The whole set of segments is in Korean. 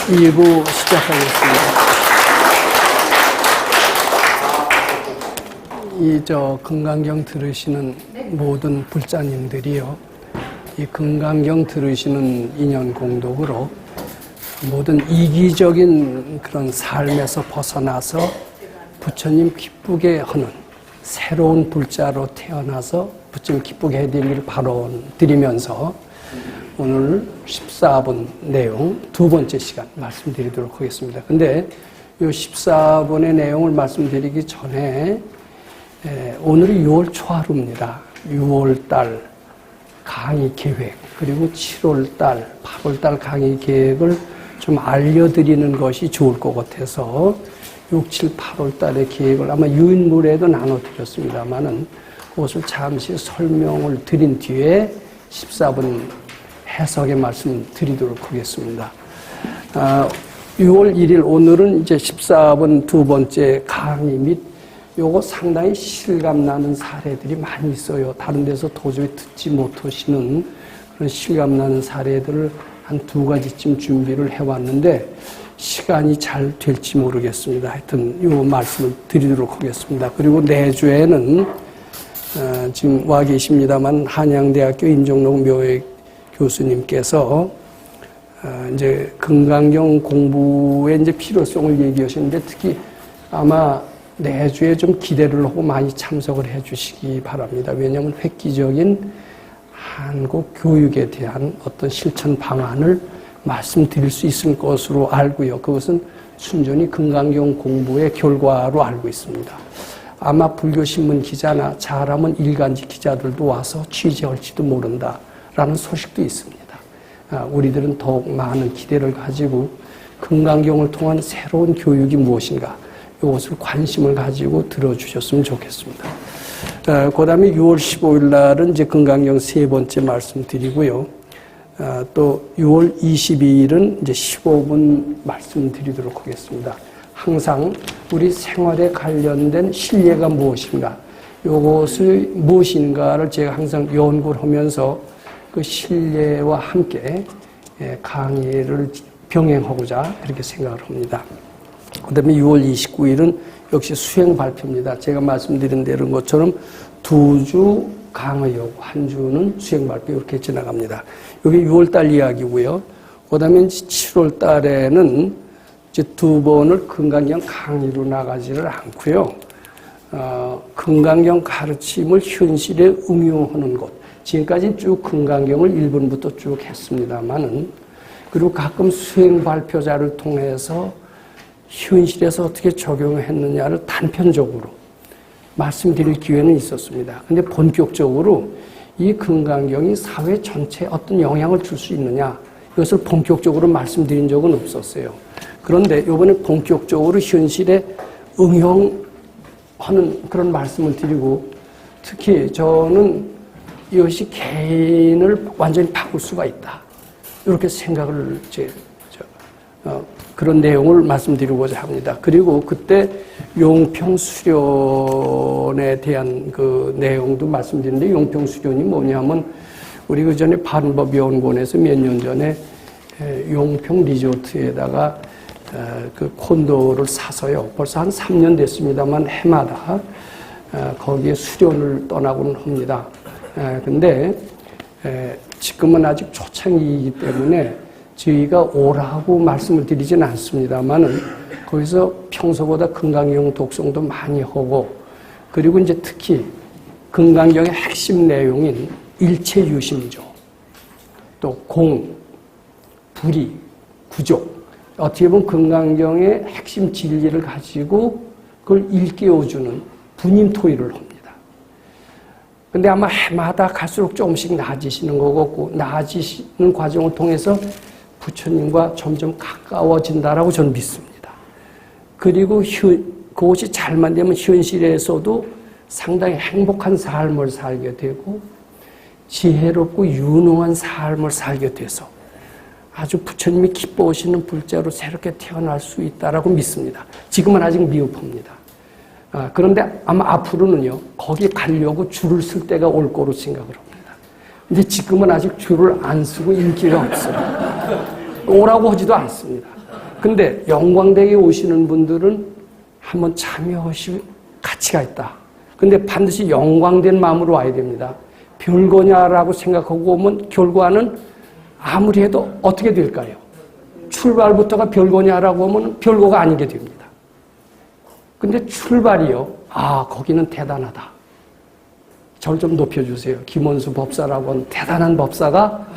2부 시작하겠습니다. 금강경 들으시는 모든 불자님들이요, 이 금강경 들으시는 인연 공덕으로 모든 이기적인 그런 삶에서 벗어나서 부처님 기쁘게 하는 새로운 불자로 태어나서 부처님 기쁘게 해드리기를 바라드리면서 오늘 14분 내용 두 번째 시간 말씀드리도록 하겠습니다. 근데 이 14분의 내용을 말씀드리기 전에 오늘이 6월 초하루입니다. 6월달 강의 계획, 그리고 7월달, 8월달 강의 계획을 좀 알려드리는 것이 좋을 것 같아서 6, 7, 8월달의 계획을 아마 유인물에도 나눠드렸습니다만은 그것을 잠시 설명을 드린 뒤에 14분 해석의 말씀 드리도록 하겠습니다. 6월 1일 오늘은 이제 14분 두 번째 강의 및 요거 상당히 실감나는 사례들이 많이 있어요. 다른 데서 도저히 듣지 못하시는 그런 실감나는 사례들을 한 두 가지쯤 준비를 해왔는데 시간이 잘 될지 모르겠습니다. 하여튼 요 말씀을 드리도록 하겠습니다. 그리고 내주에는 지금 와 계십니다만 한양대학교 임종록 묘액 교수님께서 이제 금강경 공부의 이제 필요성을 얘기하시는데 특히 아마 내주에 좀 기대를 하고 많이 참석을 해 주시기 바랍니다. 왜냐하면 획기적인 한국 교육에 대한 어떤 실천 방안을 말씀드릴 수 있을 것으로 알고요. 그것은 순전히 금강경 공부의 결과로 알고 있습니다. 아마 불교신문 기자나 잘하면 일간지 기자들도 와서 취재할지도 모른다라는 소식도 있습니다. 우리들은 더욱 많은 기대를 가지고 금강경을 통한 새로운 교육이 무엇인가 이것을 관심을 가지고 들어주셨으면 좋겠습니다. 그 다음에 6월 15일 날은 이제 금강경 세 번째 말씀 드리고요. 또 6월 22일은 이제 15분 말씀 드리도록 하겠습니다. 항상 우리 생활에 관련된 신뢰가 무엇인가, 이것이 무엇인가를 제가 항상 연구를 하면서 그 신뢰와 함께 강의를 병행하고자 이렇게 생각을 합니다. 그 다음에 6월 29일은 역시 수행 발표입니다. 제가 말씀드린 대로 것처럼 2주 강의하고 한 주는 수행 발표 이렇게 지나갑니다. 여기 6월달 이야기고요. 그 다음에 7월달에는 이제 두 번을 금강경 강의로 나가지를 않고요. 금강경 가르침을 현실에 응용하는 것. 지금까지 쭉 금강경을 1번부터 쭉 했습니다만은, 그리고 가끔 수행 발표자를 통해서 현실에서 어떻게 적용했느냐를 단편적으로 말씀드릴 기회는 있었습니다. 근데 본격적으로 이 금강경이 사회 전체에 어떤 영향을 줄 수 있느냐, 이것을 본격적으로 말씀드린 적은 없었어요. 그런데 이번에 본격적으로 현실에 응용하는 그런 말씀을 드리고, 특히 저는 이것이 개인을 완전히 바꿀 수가 있다, 이렇게 생각을 그런 내용을 말씀드리고자 합니다. 그리고 그때 용평수련에 대한 그 내용도 말씀드리는데, 용평수련이 뭐냐면 우리 그 전에 바른법연구원에서 몇 년 전에 용평 리조트에다가 그 콘도를 사서요. 벌써 한 3년 됐습니다만 해마다 거기에 수련을 떠나고는 합니다. 근데 지금은 아직 초창기이기 때문에 저희가 오라고 말씀을 드리진 않습니다만은 거기서 평소보다 금강경 독송도 많이 하고, 그리고 이제 특히 금강경의 핵심 내용인 일체유심조, 또 공, 불이, 구조, 어떻게 보면 금강경의 핵심 진리를 가지고 그걸 일깨워주는 분임토의를 합니다. 근데 아마 해마다 갈수록 조금씩 나아지시는 것 같고, 나아지시는 과정을 통해서 부처님과 점점 가까워진다라고 저는 믿습니다. 그리고 그것이 잘만 되면 현실에서도 상당히 행복한 삶을 살게 되고 지혜롭고 유능한 삶을 살게 돼서 아주 부처님이 기뻐하시는 불자로 새롭게 태어날 수 있다라고 믿습니다. 지금은 아직 미흡합니다. 그런데 아마 앞으로는요, 거기 가려고 줄을 쓸 때가 올 거로 생각을 합니다. 근데 지금은 아직 줄을 안 쓰고 인기가 없어요. 오라고 하지도 않습니다. 근데 영광대에 오시는 분들은 한번 참여하실 가치가 있다. 근데 반드시 영광된 마음으로 와야 됩니다. 별거냐라고 생각하고 오면 결과는 아무리 해도 어떻게 될까요? 출발부터가 별거냐라고 하면 별거가 아니게 됩니다. 근데 출발이요. 아, 거기는 대단하다. 저를 좀 높여주세요. 김원수 법사라고 하는 대단한 법사가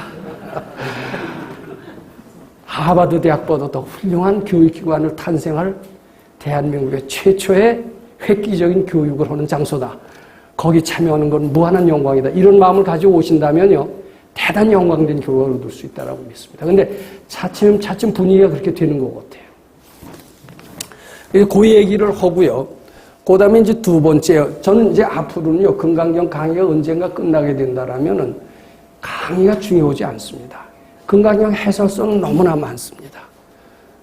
하버드 대학보다 더 훌륭한 교육기관을 탄생할 대한민국의 최초의 획기적인 교육을 하는 장소다. 거기 참여하는 건 무한한 영광이다. 이런 마음을 가지고 오신다면요. 대단히 영광된 교육을 얻을 수 있다고 믿습니다. 근데 차츰 분위기가 그렇게 되는 것 같아요. 그 얘기를 하고요. 그 다음에 이제 두 번째, 저는 이제 앞으로는요, 금강경 강의가 언젠가 끝나게 된다라면은 강의가 중요하지 않습니다. 금강경 해설서는 너무나 많습니다.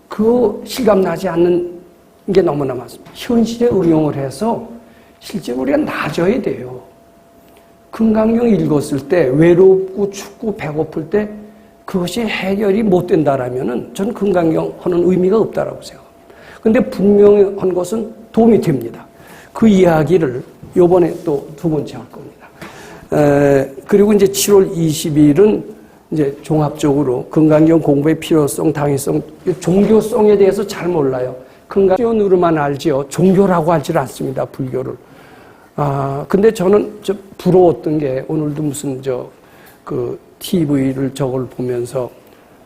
그 실감나지 않는 게 너무나 많습니다. 현실에 응용을 해서 실제 우리가 나아져야 돼요. 금강경 읽었을 때 외롭고 춥고 배고플 때 그것이 해결이 못 된다라면은 저는 금강경 하는 의미가 없다라고 생각합니다. 근데 분명한 것은 도움이 됩니다. 그 이야기를 요번에 또 두 번째 할 겁니다. 그리고 이제 7월 20일은 이제 종합적으로 금강경 공부의 필요성, 당위성, 종교성에 대해서 잘 몰라요. 금강경으로만 알지요. 종교라고 하질 않습니다. 불교를. 근데 저는 부러웠던 게 오늘도 무슨 TV를 저걸 보면서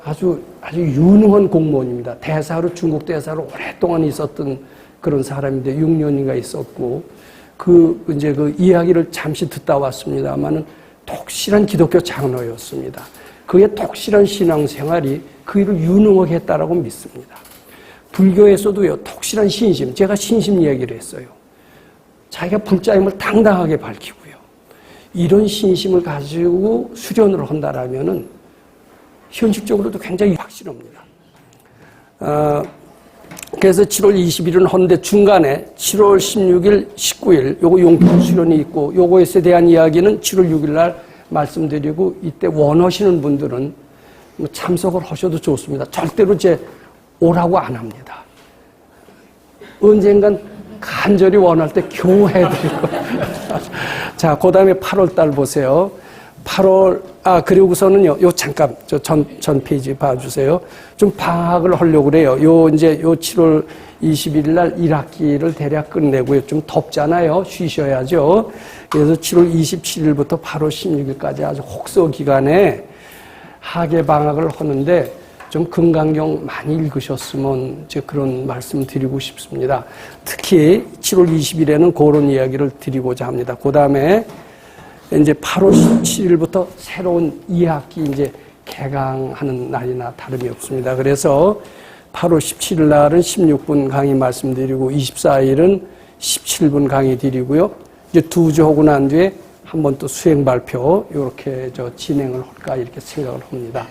아주 유능한 공무원입니다. 대사로, 중국 대사로 오랫동안 있었던 그런 사람인데 6년인가 있었고, 그 이야기를 잠시 듣다 왔습니다만은 독실한 기독교 장로였습니다. 그의 독실한 신앙생활이 그 일을 유능하게 했다라고 믿습니다. 불교에서도요, 독실한 신심, 제가 신심 얘기를 했어요. 자기가 불자임을 당당하게 밝히고요. 이런 신심을 가지고 수련을 한다라면은 현실적으로도 굉장히 확실합니다. 그래서 7월 20일은 헌데 중간에 7월 16일, 19일 요거 용품 수련이 있고 요거에 대한 이야기는 7월 6일 날 말씀드리고 이때 원하시는 분들은 참석을 하셔도 좋습니다. 절대로 오라고 안 합니다. 언젠간 간절히 원할 때 겨우 해드릴 거예요. 자, 그 다음에 8월 달 보세요. 8월, 그리고서는요, 잠깐, 전 페이지 봐주세요. 좀 방학을 하려고 그래요. 요 7월 21일 날 1학기를 대략 끝내고요. 좀 덥잖아요. 쉬셔야죠. 그래서 7월 27일부터 8월 16일까지 아주 혹서 기간에 학예 방학을 하는데 좀 금강경 많이 읽으셨으면 그런 말씀 드리고 싶습니다. 특히 7월 20일에는 그런 이야기를 드리고자 합니다. 그 다음에 이제 8월 17일부터 새로운 2학기 개강하는 날이나 다름이 없습니다. 그래서 8월 17일 날은 16분 강의 말씀드리고 24일은 17분 강의 드리고요. 이제 2주 하고 난 뒤에 한 번 또 수행 발표 이렇게 진행을 할까 이렇게 생각을 합니다.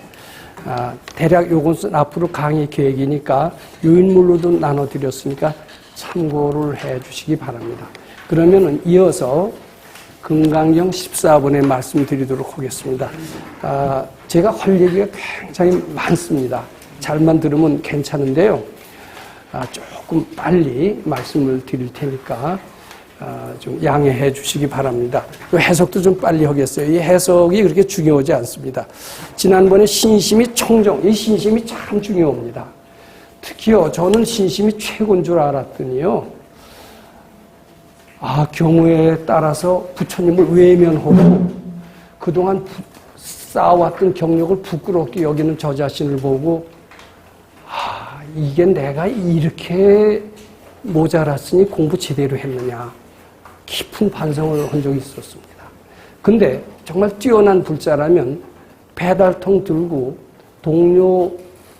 대략 요것은 앞으로 강의 계획이니까 요인물로도 나눠드렸으니까 참고를 해 주시기 바랍니다. 그러면은 이어서 금강경 14번에 말씀드리도록 하겠습니다. 제가 할 얘기가 굉장히 많습니다. 잘만 들으면 괜찮은데요. 조금 빨리 말씀을 드릴 테니까 좀 양해해 주시기 바랍니다. 해석도 좀 빨리 하겠어요. 이 해석이 그렇게 중요하지 않습니다. 지난번에 신심이 청정, 이 신심이 참 중요합니다. 특히요, 저는 신심이 최고인 줄 알았더니요. 경우에 따라서 부처님을 외면하고 그동안 쌓아왔던 경력을 부끄럽게 여기는 저 자신을 보고 이게 내가 이렇게 모자랐으니 공부 제대로 했느냐 깊은 반성을 한 적이 있었습니다. 근데 정말 뛰어난 불자라면 배달통 들고 동료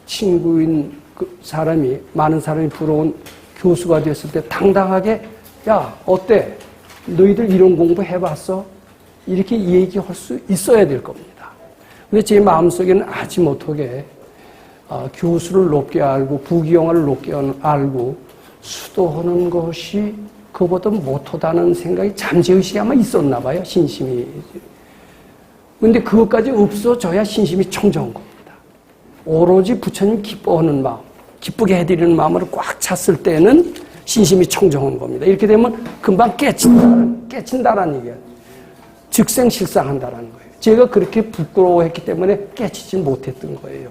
친구인 그 사람이 많은 사람이 부러운 교수가 됐을 때 당당하게 야, 어때? 너희들 이런 공부 해봤어? 이렇게 얘기할 수 있어야 될 겁니다. 근데 제 마음속에는 아지 못하게 교수를 높게 알고 부귀영화를 높게 알고 수도하는 것이 그보다 못하다는 생각이 잠재의식이 아마 있었나 봐요. 신심이. 근데 그것까지 없어져야 신심이 청정한 겁니다. 오로지 부처님 기뻐하는 마음. 기쁘게 해드리는 마음으로 꽉 찼을 때는 신심이 청정한 겁니다. 이렇게 되면 금방 깨친다라는 얘기예요. 즉생실상한다라는 거예요. 제가 그렇게 부끄러워했기 때문에 깨치지 못했던 거예요.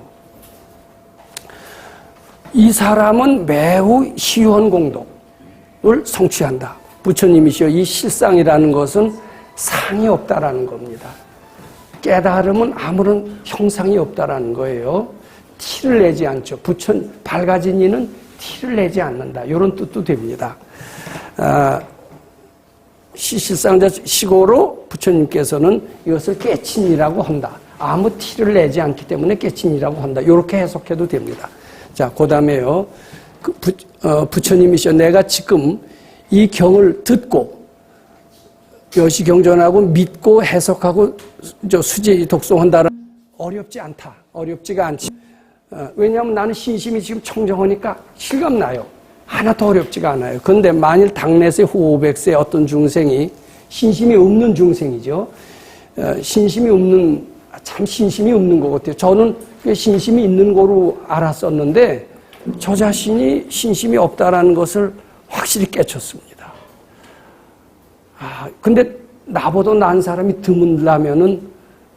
이 사람은 매우 희유한 공덕을 성취한다. 부처님이시여, 이 실상이라는 것은 상이 없다라는 겁니다. 깨달음은 아무런 형상이 없다라는 거예요. 티를 내지 않죠. 밝아진 이는 티를 내지 않는다. 이런 뜻도 됩니다. 실상자 시고로 부처님께서는 이것을 깨친이라고 한다. 아무 티를 내지 않기 때문에 깨친이라고 한다. 이렇게 해석해도 됩니다. 자, 그 다음에요. 부처님이시여, 내가 지금 이 경을 듣고 여시경전하고 믿고 해석하고 수지 독송한다는 어렵지 않다. 어렵지가 않지. 왜냐하면 나는 신심이 지금 청정하니까 실감나요. 하나 더 어렵지가 않아요. 그런데 만일 당내세 후500세 어떤 중생이 신심이 없는 중생이죠. 신심이 없는, 참 신심이 없는 것 같아요. 저는 신심이 있는 거로 알았었는데 저 자신이 신심이 없다라는 것을 확실히 깨쳤습니다. 근데 나보다 나은 사람이 드문다면은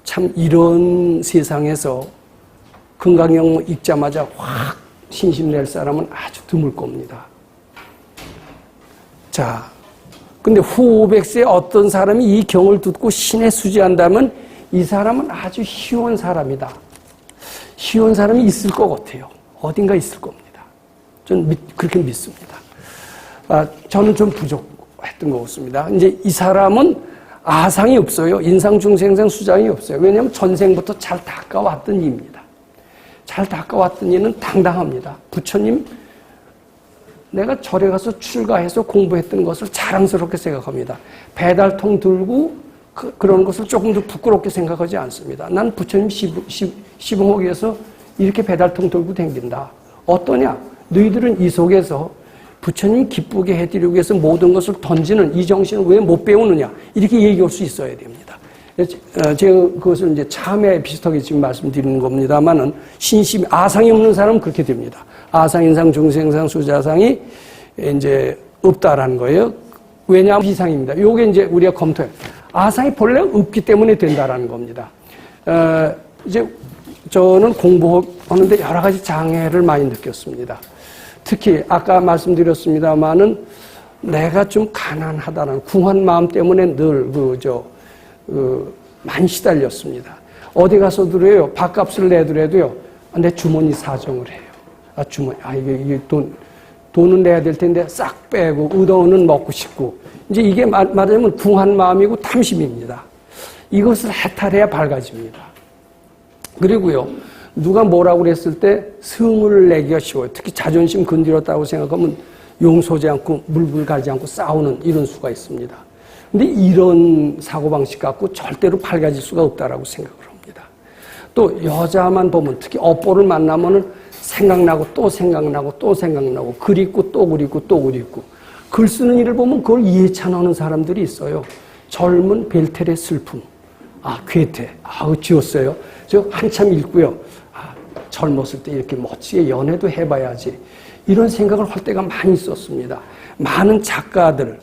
참 이런 세상에서 금강경 읽자마자 확 신심 낼 사람은 아주 드물 겁니다. 자, 근데 후 500세에 어떤 사람이 이 경을 듣고 신에 수지한다면 이 사람은 아주 희유한 사람이다. 희유한 사람이 있을 것 같아요. 어딘가 있을 겁니다. 저는 그렇게 믿습니다. 저는 좀 부족했던 것 같습니다. 이제 이 사람은 아상이 없어요. 인상, 중생상, 수장이 없어요. 왜냐하면 전생부터 잘 닦아왔던 이입니다. 잘 닦아왔던 이는 당당합니다. 부처님, 내가 절에 가서 출가해서 공부했던 것을 자랑스럽게 생각합니다. 배달통 들고 그런 것을 조금도 부끄럽게 생각하지 않습니다. 난 부처님 시봉하기 위해서 이렇게 배달통 들고 다닌다. 어떠냐? 너희들은 이 속에서 부처님 기쁘게 해드리기 위해서 모든 것을 던지는 이 정신을 왜 못 배우느냐? 이렇게 얘기할 수 있어야 됩니다. 제가 그것을 이제 참에 비슷하게 지금 말씀드리는 겁니다만은 신심이, 아상이 없는 사람은 그렇게 됩니다. 아상, 인상, 중생상, 수자상이 이제 없다라는 거예요. 왜냐하면 비상입니다. 요게 이제 우리가 검토해. 아상이 본래 없기 때문에 된다라는 겁니다. 이제 저는 공부하는데 여러 가지 장애를 많이 느꼈습니다. 특히 아까 말씀드렸습니다만은 내가 좀 가난하다는 궁한 마음 때문에 늘 많이 시달렸습니다. 어디 가서 들어요. 밥값을 내더라도요. 내 주머니 사정을 해요. 주머니, 이게 돈은 내야 될 텐데 싹 빼고 의도는 먹고 싶고. 이제 이게 말하자면 궁한 마음이고 탐심입니다. 이것을 해탈해야 밝아집니다. 그리고요. 누가 뭐라고 그랬을 때 성을 내기가 쉬워요. 특히 자존심 건드렸다고 생각하면 용서하지 않고 물불 갈지 않고 싸우는 이런 수가 있습니다. 근데 이런 사고방식 갖고 절대로 밝아질 수가 없다라고 생각을 합니다. 또 여자만 보면 특히 업보를 만나면은 생각나고 또 생각나고 또 생각나고 그립고 또 그립고 또 그립고 글 쓰는 일을 보면 그걸 예찬하는 사람들이 있어요. 젊은 벨텔의 슬픔. 괴테. 지웠어요. 저 한참 읽고요. 젊었을 때 이렇게 멋지게 연애도 해봐야지. 이런 생각을 할 때가 많이 있었습니다. 많은 작가들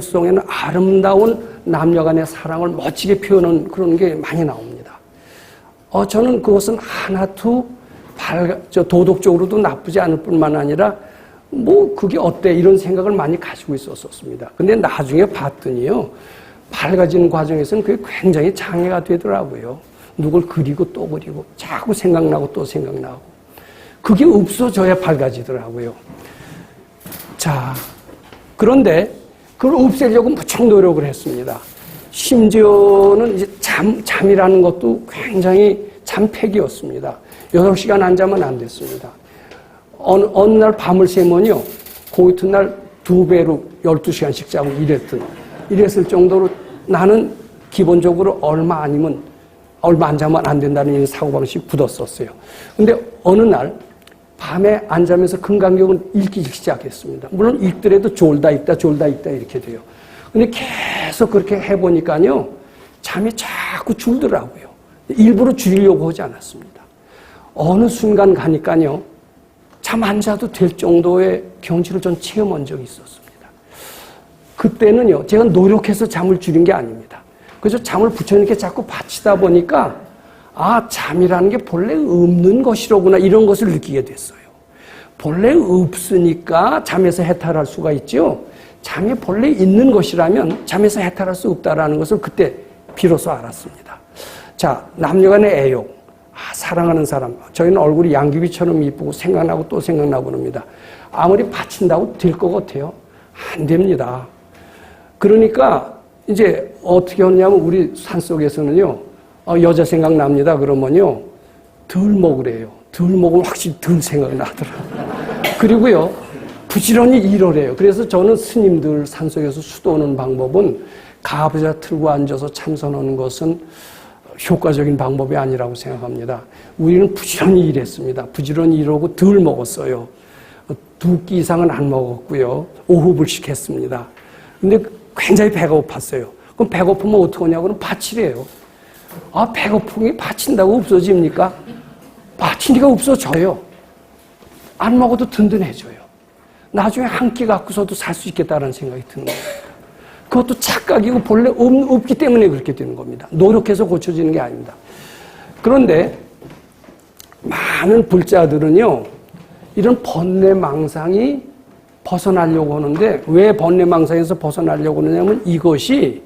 속에는 아름다운 남녀 간의 사랑을 멋지게 표현하는 그런 게 많이 나옵니다. 저는 그것은 하나도 도덕적으로도 나쁘지 않을 뿐만 아니라 그게 어때 이런 생각을 많이 가지고 있었습니다. 근데 나중에 봤더니요. 밝아지는 과정에서는 그게 굉장히 장애가 되더라고요. 누굴 그리고 또 그리고 자꾸 생각나고 또 생각나고 그게 없어져야 밝아지더라고요. 자, 그런데 그걸 없애려고 무척 노력을 했습니다. 심지어는 이제 잠이라는 것도 굉장히 잠팩이었습니다. 6시간 안 자면 안 됐습니다. 어느 날 밤을 새면요. 그 이튿날 2배로 12시간씩 자고 이랬을 정도로 나는 기본적으로 얼마 안 자면 안 된다는 이런 사고방식이 굳었었어요. 근데 어느 날 밤에 안 자면서 금강경을 읽기 시작했습니다. 물론 읽더라도 졸다 읽다 이렇게 돼요. 근데 계속 그렇게 해보니까요. 잠이 자꾸 줄더라고요. 일부러 줄이려고 하지 않았습니다. 어느 순간 가니까요. 잠 안 자도 될 정도의 경지를 전 체험한 적이 있었습니다. 그때는요, 제가 노력해서 잠을 줄인 게 아닙니다. 그래서 잠을 부처님께 자꾸 바치다 보니까 아, 잠이라는 게 본래 없는 것이로구나 이런 것을 느끼게 됐어요. 본래 없으니까 잠에서 해탈할 수가 있죠. 잠이 본래 있는 것이라면 잠에서 해탈할 수 없다라는 것을 그때 비로소 알았습니다. 자, 남녀간의 애욕. 아, 사랑하는 사람. 저희는 얼굴이 양귀비처럼 이쁘고 생각나고 또 생각나고 그럽니다. 아무리 바친다고 될 것 같아요? 안 됩니다. 그러니까 이제 어떻게 하냐면 우리 산속에서는요, 여자 생각납니다. 그러면요, 덜 먹으래요. 덜 먹으면 확실히 덜 생각나더라고요. 그리고요, 부지런히 일을 해요. 그래서 저는 스님들 산속에서 수도하는 방법은 가부좌 틀고 앉아서 참선하는 것은 효과적인 방법이 아니라고 생각합니다. 우리는 부지런히 일했습니다. 부지런히 일하고 덜 먹었어요. 2끼 이상은 안 먹었고요. 5호불씩 했습니다. 근데 굉장히 배가 고팠어요. 그럼 배고프면 어떡하냐고 그러면 바치래요. 아, 배고픔이 바친다고 없어집니까? 바치니까 없어져요. 안 먹어도 든든해져요. 나중에 한 끼 갖고서도 살 수 있겠다는 생각이 드는 거예요. 그것도 착각이고 본래 없기 때문에 그렇게 되는 겁니다. 노력해서 고쳐지는 게 아닙니다. 그런데 많은 불자들은요, 이런 번뇌망상이 벗어나려고 하는데 왜 번뇌망상에서 벗어나려고 하냐면 이것이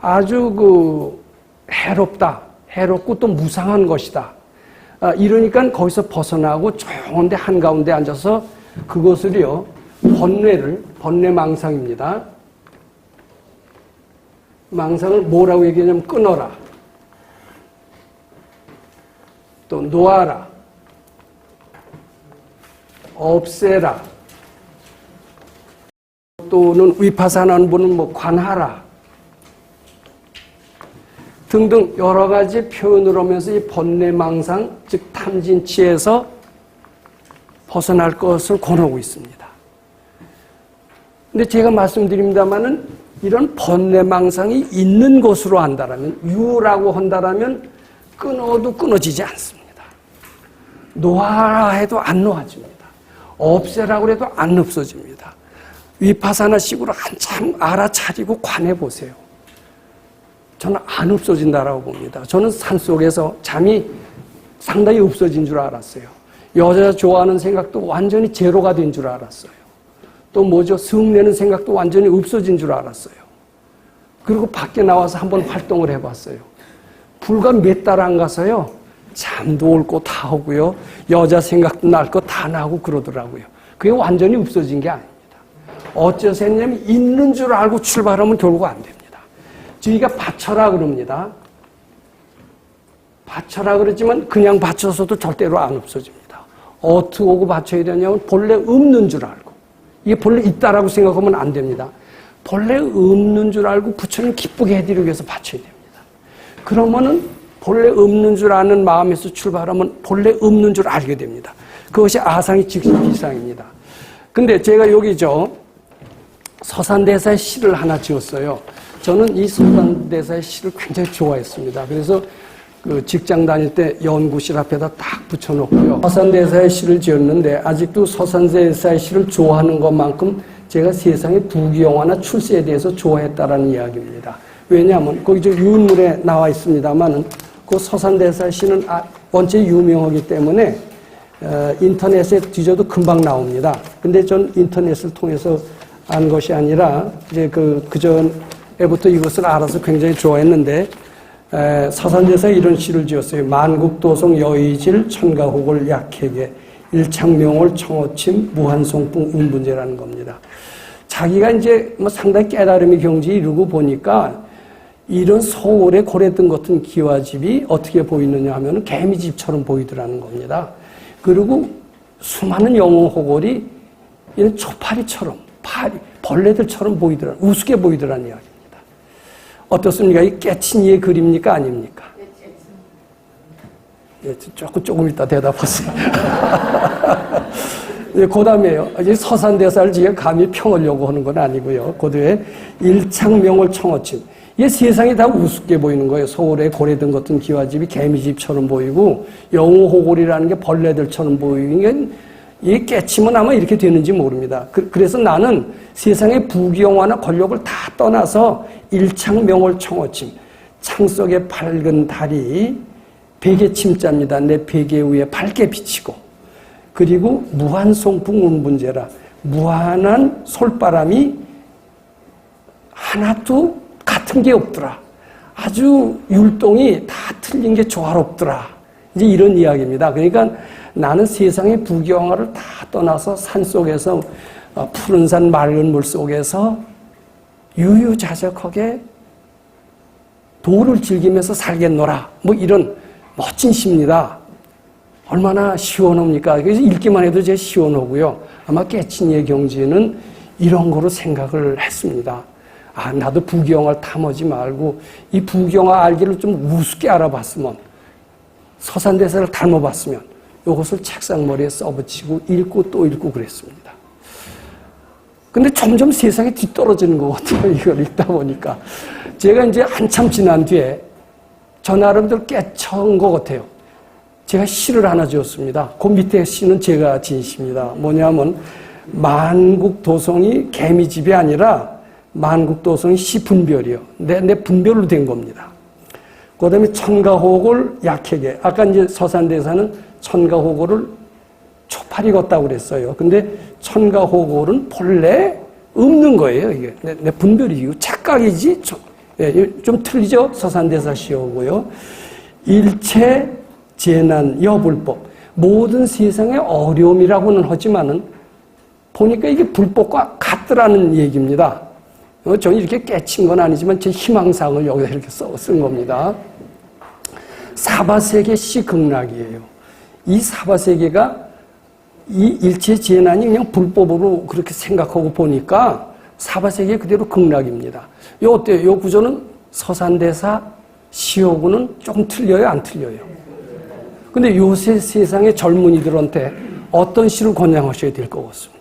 아주 해롭다, 해롭고 또 무상한 것이다. 이러니까 거기서 벗어나고 조용한데 한가운데 앉아서 그것을요, 번뇌망상입니다. 망상을 뭐라고 얘기하냐면 끊어라. 또 놓아라. 없애라. 또는 위파사나는 분은 뭐 관하라. 등등 여러 가지 표현을 하면서 이 번뇌망상, 즉 탐진치에서 벗어날 것을 권하고 있습니다. 근데 제가 말씀드립니다마는 이런 번뇌망상이 있는 것으로 한다라면, 유라고 한다라면 끊어도 끊어지지 않습니다. 놓아라 해도 안 놓아집니다. 없애라고 해도 안 없어집니다. 위파사나식으로 한참 알아차리고 관해보세요. 저는 안 없어진다라고 봅니다. 저는 산속에서 잠이 상당히 없어진 줄 알았어요. 여자 좋아하는 생각도 완전히 제로가 된 줄 알았어요. 또 뭐죠? 성내는 생각도 완전히 없어진 줄 알았어요. 그리고 밖에 나와서 한번 활동을 해봤어요. 불과 몇 달 안 가서요, 잠도 올 거 다 오고요, 여자 생각도 날 거 다 나고 그러더라고요. 그게 완전히 없어진 게 아닙니다. 어째서 했냐면 있는 줄 알고 출발하면 결국 안 됩니다. 저희가 바쳐라 그럽니다. 바쳐라 그러지만 그냥 바쳐서도 절대로 안 없어집니다. 어떻게 오고 바쳐야 되냐면 본래 없는 줄 알고, 이게 본래 있다라고 생각하면 안 됩니다. 본래 없는 줄 알고 부처님 기쁘게 해드리기 위해서 바쳐야 됩니다. 그러면은 본래 없는 줄 아는 마음에서 출발하면 본래 없는 줄 알게 됩니다. 그것이 아상이 즉시 비상입니다. 근데 제가 여기 서산대사의 시를 하나 지었어요. 저는 이 서산대사의 시를 굉장히 좋아했습니다. 그래서 그 직장 다닐 때 연구실 앞에다 딱 붙여놓고요. 서산대사의 시를 지었는데 아직도 서산대사의 시를 좋아하는 것만큼 제가 세상의 부귀영화나 출세에 대해서 좋아했다라는 이야기입니다. 왜냐하면 거기 유인물에 나와 있습니다만은 그 서산대사의 시는 원체 유명하기 때문에 인터넷에 뒤져도 금방 나옵니다. 근데 전 인터넷을 통해서 안 것이 아니라 이제 그 전에부터 이것을 알아서 굉장히 좋아했는데, 서산대사에 이런 시를 지었어요. 만국도성 여의질 천가혹을 약해게 일창명월 청어침 무한송풍 운분제라는 겁니다. 자기가 이제 상당히 깨달음의 경지에 이르고 보니까 이런 서울의 고래등 같은 기와집이 어떻게 보이느냐 하면 개미집처럼 보이더라는 겁니다. 그리고 수많은 영웅호골이 이런 초파리처럼, 벌레들처럼 보이더라, 우습게 보이더라는 이야기입니다. 어떻습니까? 이 깨친 이의 글입니까? 아닙니까? 예, 조금 이따 대답하세요. 예, 그 다음에요. 서산대사를 지금 감히 평하려고 하는 건 아니고요. 그 뒤에 일창명월 청어침. 이게 세상이 다 우습게 보이는 거예요. 서울의 고래등 같은 기와집이 개미집처럼 보이고, 영호호골이라는 게 벌레들처럼 보이는 게 이 깨치면 아마 이렇게 되는지 모릅니다. 그래서 나는 세상의 부귀영화나 권력을 다 떠나서 일창명월 청어침, 창 속의 밝은 달이 베개 침자입니다. 내 베개 위에 밝게 비치고, 그리고 무한송풍 운분제라, 무한한 솔바람이 하나도 같은 게 없더라. 아주 율동이 다 틀린 게 조화롭더라. 이제 이런 이야기입니다. 그러니까 나는 세상의 부귀영화를 다 떠나서 산속에서 푸른 산 맑은 물 속에서 유유자적하게 도를 즐기면서 살겠노라. 뭐 이런 멋진 시입니다. 얼마나 시원합니까? 그래서 읽기만 해도 제 시원하고요. 아마 깨친이의 경지는 이런 거로 생각을 했습니다. 아, 나도 부귀영화를 탐하지 말고 이 부귀영화 알기를 좀 우습게 알아봤으면, 서산대사를 닮아봤으면 이것을 책상머리에 써붙이고 읽고 또 읽고 그랬습니다. 근데 점점 세상에 뒤떨어지는 것 같아요. 이걸 읽다 보니까. 제가 이제 한참 지난 뒤에 저 나름대로 깨쳐온 것 같아요. 제가 시를 하나 지었습니다. 그 밑에 시는 제가 지은 시입니다. 뭐냐면 만국도성이 개미집이 아니라 만국도성이 시분별이요. 내 분별로 된 겁니다. 그 다음에 천가호골 약해게. 아까 이제 서산대사는 천가호골을 초파리 걷다고 그랬어요. 근데 천가호골은 본래 없는 거예요. 이게 내 분별이고 착각이지. 좀 틀리죠? 서산대사 시호고요. 일체 재난 여불법. 모든 세상의 어려움이라고는 하지만은 보니까 이게 불법과 같더라는 얘기입니다. 저는 이렇게 깨친 건 아니지만 제 희망사항을 여기다 이렇게 쓴 겁니다. 사바세계 시극락이에요. 이 사바세계가 이 일체 재난이 그냥 불법으로 그렇게 생각하고 보니까 사바세계 그대로 극락입니다. 요 어때요? 요 구조는 서산대사 시호구는 조금 틀려요? 안 틀려요? 근데 요새 세상의 젊은이들한테 어떤 시를 권장하셔야 될 것 같습니까?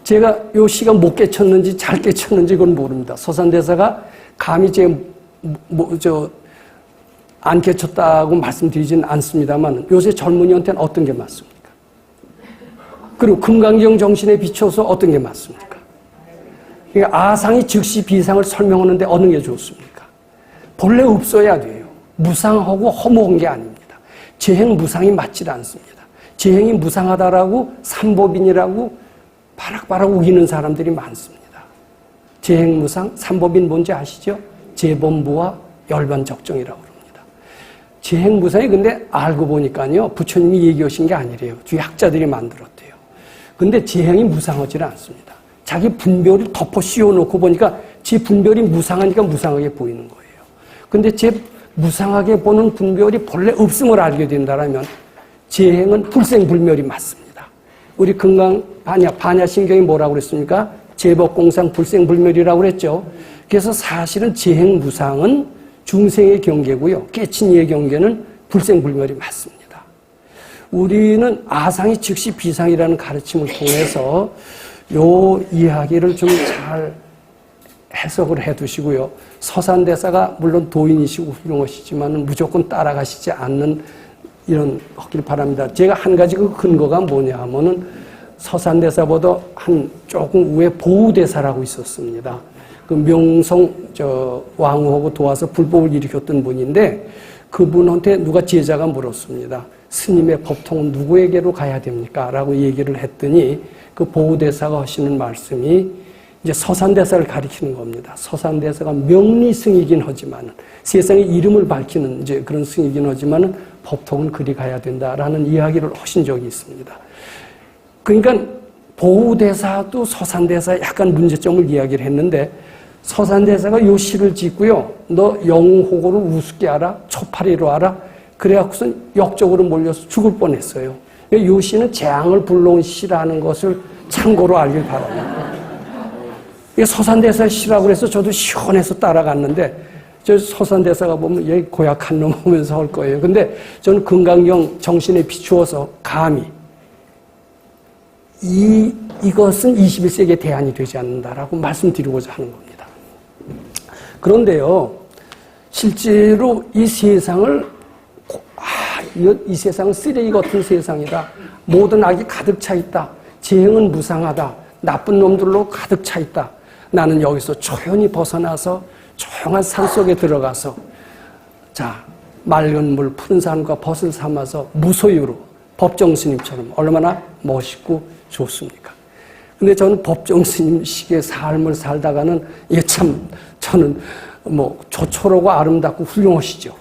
제가 요 시가 못 깨쳤는지 잘 깨쳤는지 그건 모릅니다. 서산대사가 감히 안 깨쳤다고 말씀드리진 않습니다만 요새 젊은이한테는 어떤 게 맞습니까? 그리고 금강경 정신에 비춰서 어떤 게 맞습니까? 그러니까 아상이 즉시 비상을 설명하는데 어느 게 좋습니까? 본래 없어야 돼요. 무상하고 허무한 게 아닙니다. 재행 무상이 맞질 않습니다. 재행이 무상하다라고 삼법인이라고 바락바락 우기는 사람들이 많습니다. 재행 무상, 삼법인 뭔지 아시죠? 재범부와 열반적정이라고 그럽니다. 재행 무상이 근데 알고 보니까요, 부처님이 얘기하신 게 아니래요. 뒤에 학자들이 만들었대요. 근데 재행이 무상하지는 않습니다. 자기 분별을 덮어 씌워놓고 보니까 제 분별이 무상하니까 무상하게 보이는 거예요. 근데 제 무상하게 보는 분별이 본래 없음을 알게 된다면 재행은 불생불멸이 맞습니다. 우리 금강 반야신경이 뭐라고 그랬습니까? 제법공상 불생불멸이라고 그랬죠. 그래서 사실은 재행무상은 중생의 경계고요. 깨친이의 경계는 불생불멸이 맞습니다. 우리는 아상이 즉시 비상이라는 가르침을 통해서 요 이야기를 좀 잘 해석을 해 두시고요. 서산대사가 물론 도인이시고 훌륭하시지만 무조건 따라가시지 않는 이런 하길 바랍니다. 제가 한 가지 그 근거가 뭐냐 하면은 서산대사보다 한 조금 위에 보우대사라고 있었습니다. 그 명성 왕후하고 도와서 불법을 일으켰던 분인데 그분한테 누가 제자가 물었습니다. 스님의 법통은 누구에게로 가야 됩니까? 라고 얘기를 했더니 그 보우대사가 하시는 말씀이 이제 서산대사를 가리키는 겁니다. 서산대사가 명리승이긴 하지만 세상의 이름을 밝히는 이제 그런 승이긴 하지만 법통은 그리 가야 된다라는 이야기를 하신 적이 있습니다. 그러니까 보우대사도 서산대사 약간 문제점을 이야기를 했는데 서산대사가 요 시를 짓고요. 너 영호고를 우습게 알아? 초파리로 알아? 그래갖고선 역적으로 몰려서 죽을 뻔했어요. 요 시는 재앙을 불러온 시라는 것을 참고로 알길 바랍니다. 이게 서산대사의 시라고 해서 저도 시원해서 따라갔는데 저 서산대사가 보면 얘 고약한 놈 하면서 할 거예요. 근데 저는 금강경 정신에 비추어서 감히 이것은 21세기의 대안이 되지 않는다라고 말씀드리고자 하는 겁니다. 그런데요, 실제로 이 세상을 이 세상은 쓰레기 같은 세상이다. 모든 악이 가득 차 있다. 재행은 무상하다. 나쁜 놈들로 가득 차 있다. 나는 여기서 조용히 벗어나서 조용한 산속에 들어가서 자, 맑은 물, 푸른 산과 벗을 삼아서 무소유로 법정 스님처럼 얼마나 멋있고 좋습니까? 근데 저는 법정 스님식의 삶을 살다가는 이게 참 저는 뭐 조촐하고 아름답고 훌륭하시죠.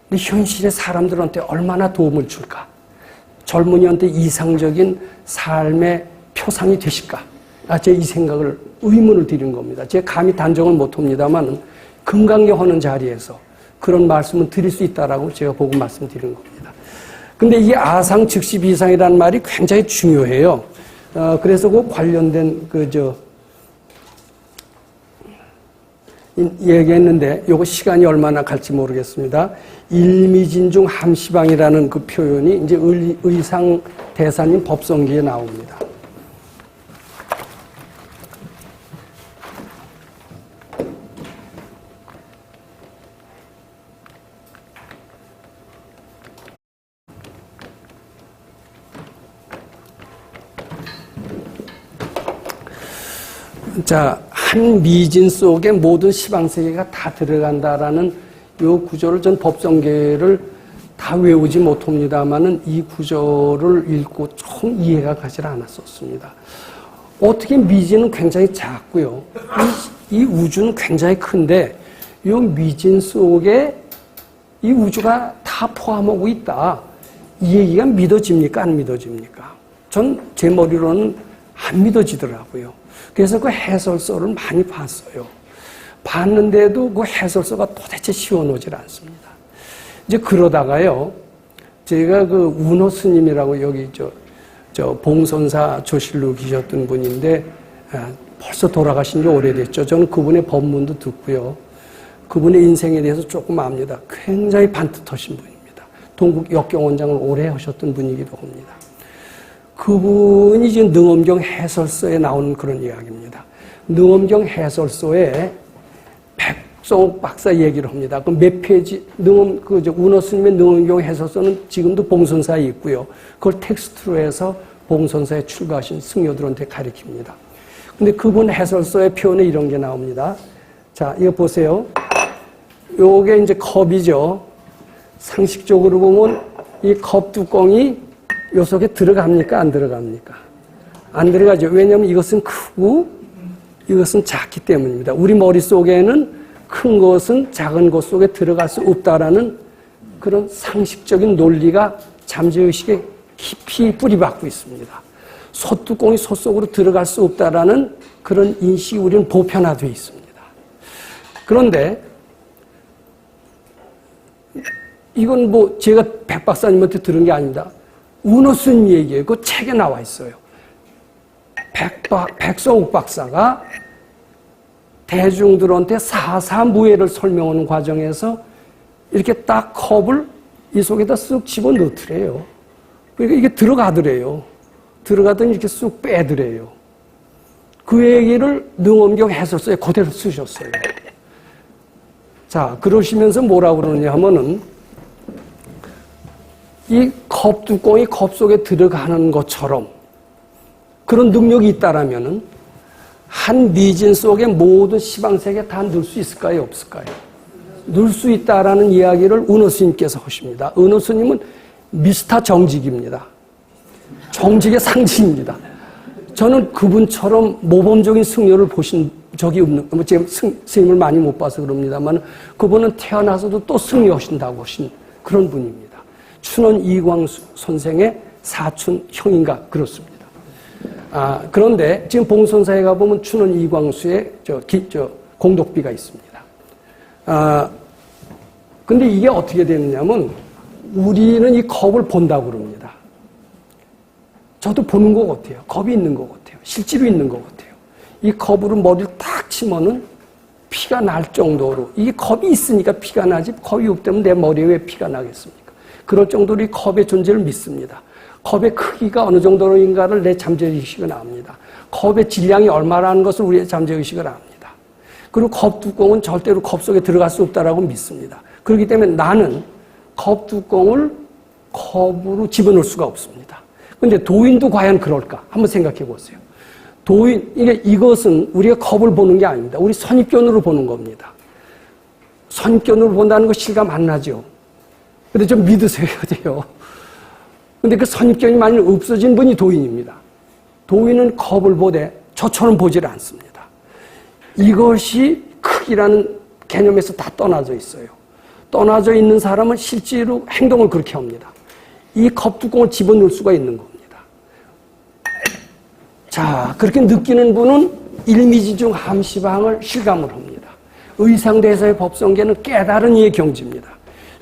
근데 현실의 사람들한테 얼마나 도움을 줄까? 젊은이한테 이상적인 삶의 표상이 되실까? 제 이 생각을 의문을 드린 겁니다. 제가 감히 단정을 못합니다만 금강경 하는 자리에서 그런 말씀을 드릴 수 있다라고 제가 보고 말씀드리는 겁니다. 근데 이 아상 즉시 비상이라는 말이 굉장히 중요해요. 그래서 그 관련된 얘기했는데 요거 시간이 얼마나 갈지 모르겠습니다. 일미진중 함시방이라는 그 표현이 이제 의상 대사님 법성기에 나옵니다. 자, 한 미진 속에 모든 시방세계가 다 들어간다라는 이 구조를 전 법성계를 다 외우지 못합니다만은 이 구조를 읽고 좀 이해가 가지 않았었습니다. 어떻게 미진은 굉장히 작고요. 이 우주는 굉장히 큰데 이 미진 속에 이 우주가 다 포함하고 있다. 이 얘기가 믿어집니까? 안 믿어집니까? 전 제 머리로는 안 믿어지더라고요. 그래서 그 해설서를 많이 봤어요. 봤는데도 그 해설서가 도대체 시원하지 않습니다. 이제 그러다가요, 제가 그 운호 스님이라고 여기 저 봉선사 조실로 계셨던 분인데, 벌써 돌아가신 지 오래됐죠. 저는 그분의 법문도 듣고요. 그분의 인생에 대해서 조금 압니다. 굉장히 반듯하신 분입니다. 동국 역경원장을 오래 하셨던 분이기도 합니다. 그분이 지금 능엄경 해설서에 나오는 그런 이야기입니다. 능엄경 해설서에 백성옥 박사 얘기를 합니다. 그 몇 페이지, 운호 스님의 능엄경 해설서는 지금도 봉선사에 있고요. 그걸 텍스트로 해서 봉선사에 출가하신 승려들한테 가르칩니다. 근데 그분 해설서의 표현에 이런 게 나옵니다. 자, 이거 보세요. 요게 이제 컵이죠. 상식적으로 보면 이 컵 뚜껑이 요 속에 들어갑니까? 안 들어갑니까? 안 들어가죠. 왜냐하면 이것은 크고 이것은 작기 때문입니다. 우리 머릿속에는 큰 것은 작은 것 속에 들어갈 수 없다라는 그런 상식적인 논리가 잠재의식에 깊이 뿌리박고 있습니다. 솥뚜껑이 솥 속으로 들어갈 수 없다라는 그런 인식이 우리는 보편화되어 있습니다. 그런데 이건 뭐 제가 백 박사님한테 들은 게 아닙니다. 운호 스님 얘기예요. 그 책에 나와 있어요. 백성옥 박사가 대중들한테 사사무예를 설명하는 과정에서 이렇게 딱 컵을 이 속에다 쓱 집어넣더래요. 그러니까 이게 들어가더래요. 들어가더니 이렇게 쑥 빼더래요. 그 얘기를 능엄경 해설서에 그대로 쓰셨어요. 자, 그러시면서 뭐라고 그러냐 하면은 이 컵 뚜껑이 컵 속에 들어가는 것처럼 그런 능력이 있다라면은 한 미진 속에 모든 시방세계 다 넣을 수 있을까요? 없을까요? 넣을 수 있다라는 이야기를 은호 스님께서 하십니다. 은호 스님은 미스터 정직입니다. 정직의 상징입니다. 저는 그분처럼 모범적인 승려를 보신 적이 없는, 제가 스님을 많이 못 봐서 그럽니다만 그분은 태어나서도 또 승려하신다고 하신 그런 분입니다. 춘원 이광수 선생의 사촌 형인가 그렇습니다. 그런데 지금 봉선사에 가보면 춘원 이광수의 공독비가 있습니다. 근데 이게 어떻게 되느냐면 우리는 이 컵을 본다고 그럽니다. 저도 보는 것 같아요. 컵이 있는 것 같아요. 실제로 있는 것 같아요. 이 컵으로 머리를 탁 치면은 피가 날 정도로, 이게 컵이 있으니까 피가 나지, 컵이 없다면 내 머리에 왜 피가 나겠습니까? 그럴 정도로 이 컵의 존재를 믿습니다. 컵의 크기가 어느 정도인가를 내 잠재의식은 압니다. 컵의 질량이 얼마라는 것을 우리의 잠재의식을 압니다. 그리고 컵 뚜껑은 절대로 컵 속에 들어갈 수 없다라고 믿습니다. 그렇기 때문에 나는 컵 뚜껑을 컵으로 집어넣을 수가 없습니다. 근데 도인도 과연 그럴까? 한번 생각해 보세요. 이것은 우리가 컵을 보는 게 아닙니다. 우리 선입견으로 보는 겁니다. 선입견으로 본다는 거 실감 안 나죠? 근데 좀 믿으셔야 돼요. 근데 그 선입견이 만일 없어진 분이 도인입니다. 도인은 컵을 보되 저처럼 보질 않습니다. 이것이 크기라는 개념에서 다 떠나져 있어요. 떠나져 있는 사람은 실제로 행동을 그렇게 합니다. 이 컵 뚜껑을 집어넣을 수가 있는 겁니다. 자, 그렇게 느끼는 분은 일미지중 함시방을 실감을 합니다. 의상대에서의 법성계는 깨달은 이의 경지입니다.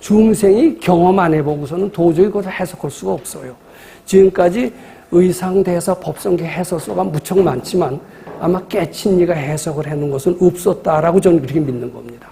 중생이 경험 안 해보고서는 도저히 그것을 해석할 수가 없어요. 지금까지 의상대에서 법성계 해설서가 무척 많지만 아마 깨친 이가 해석을 해놓은 것은 없었다라고 저는 그렇게 믿는 겁니다.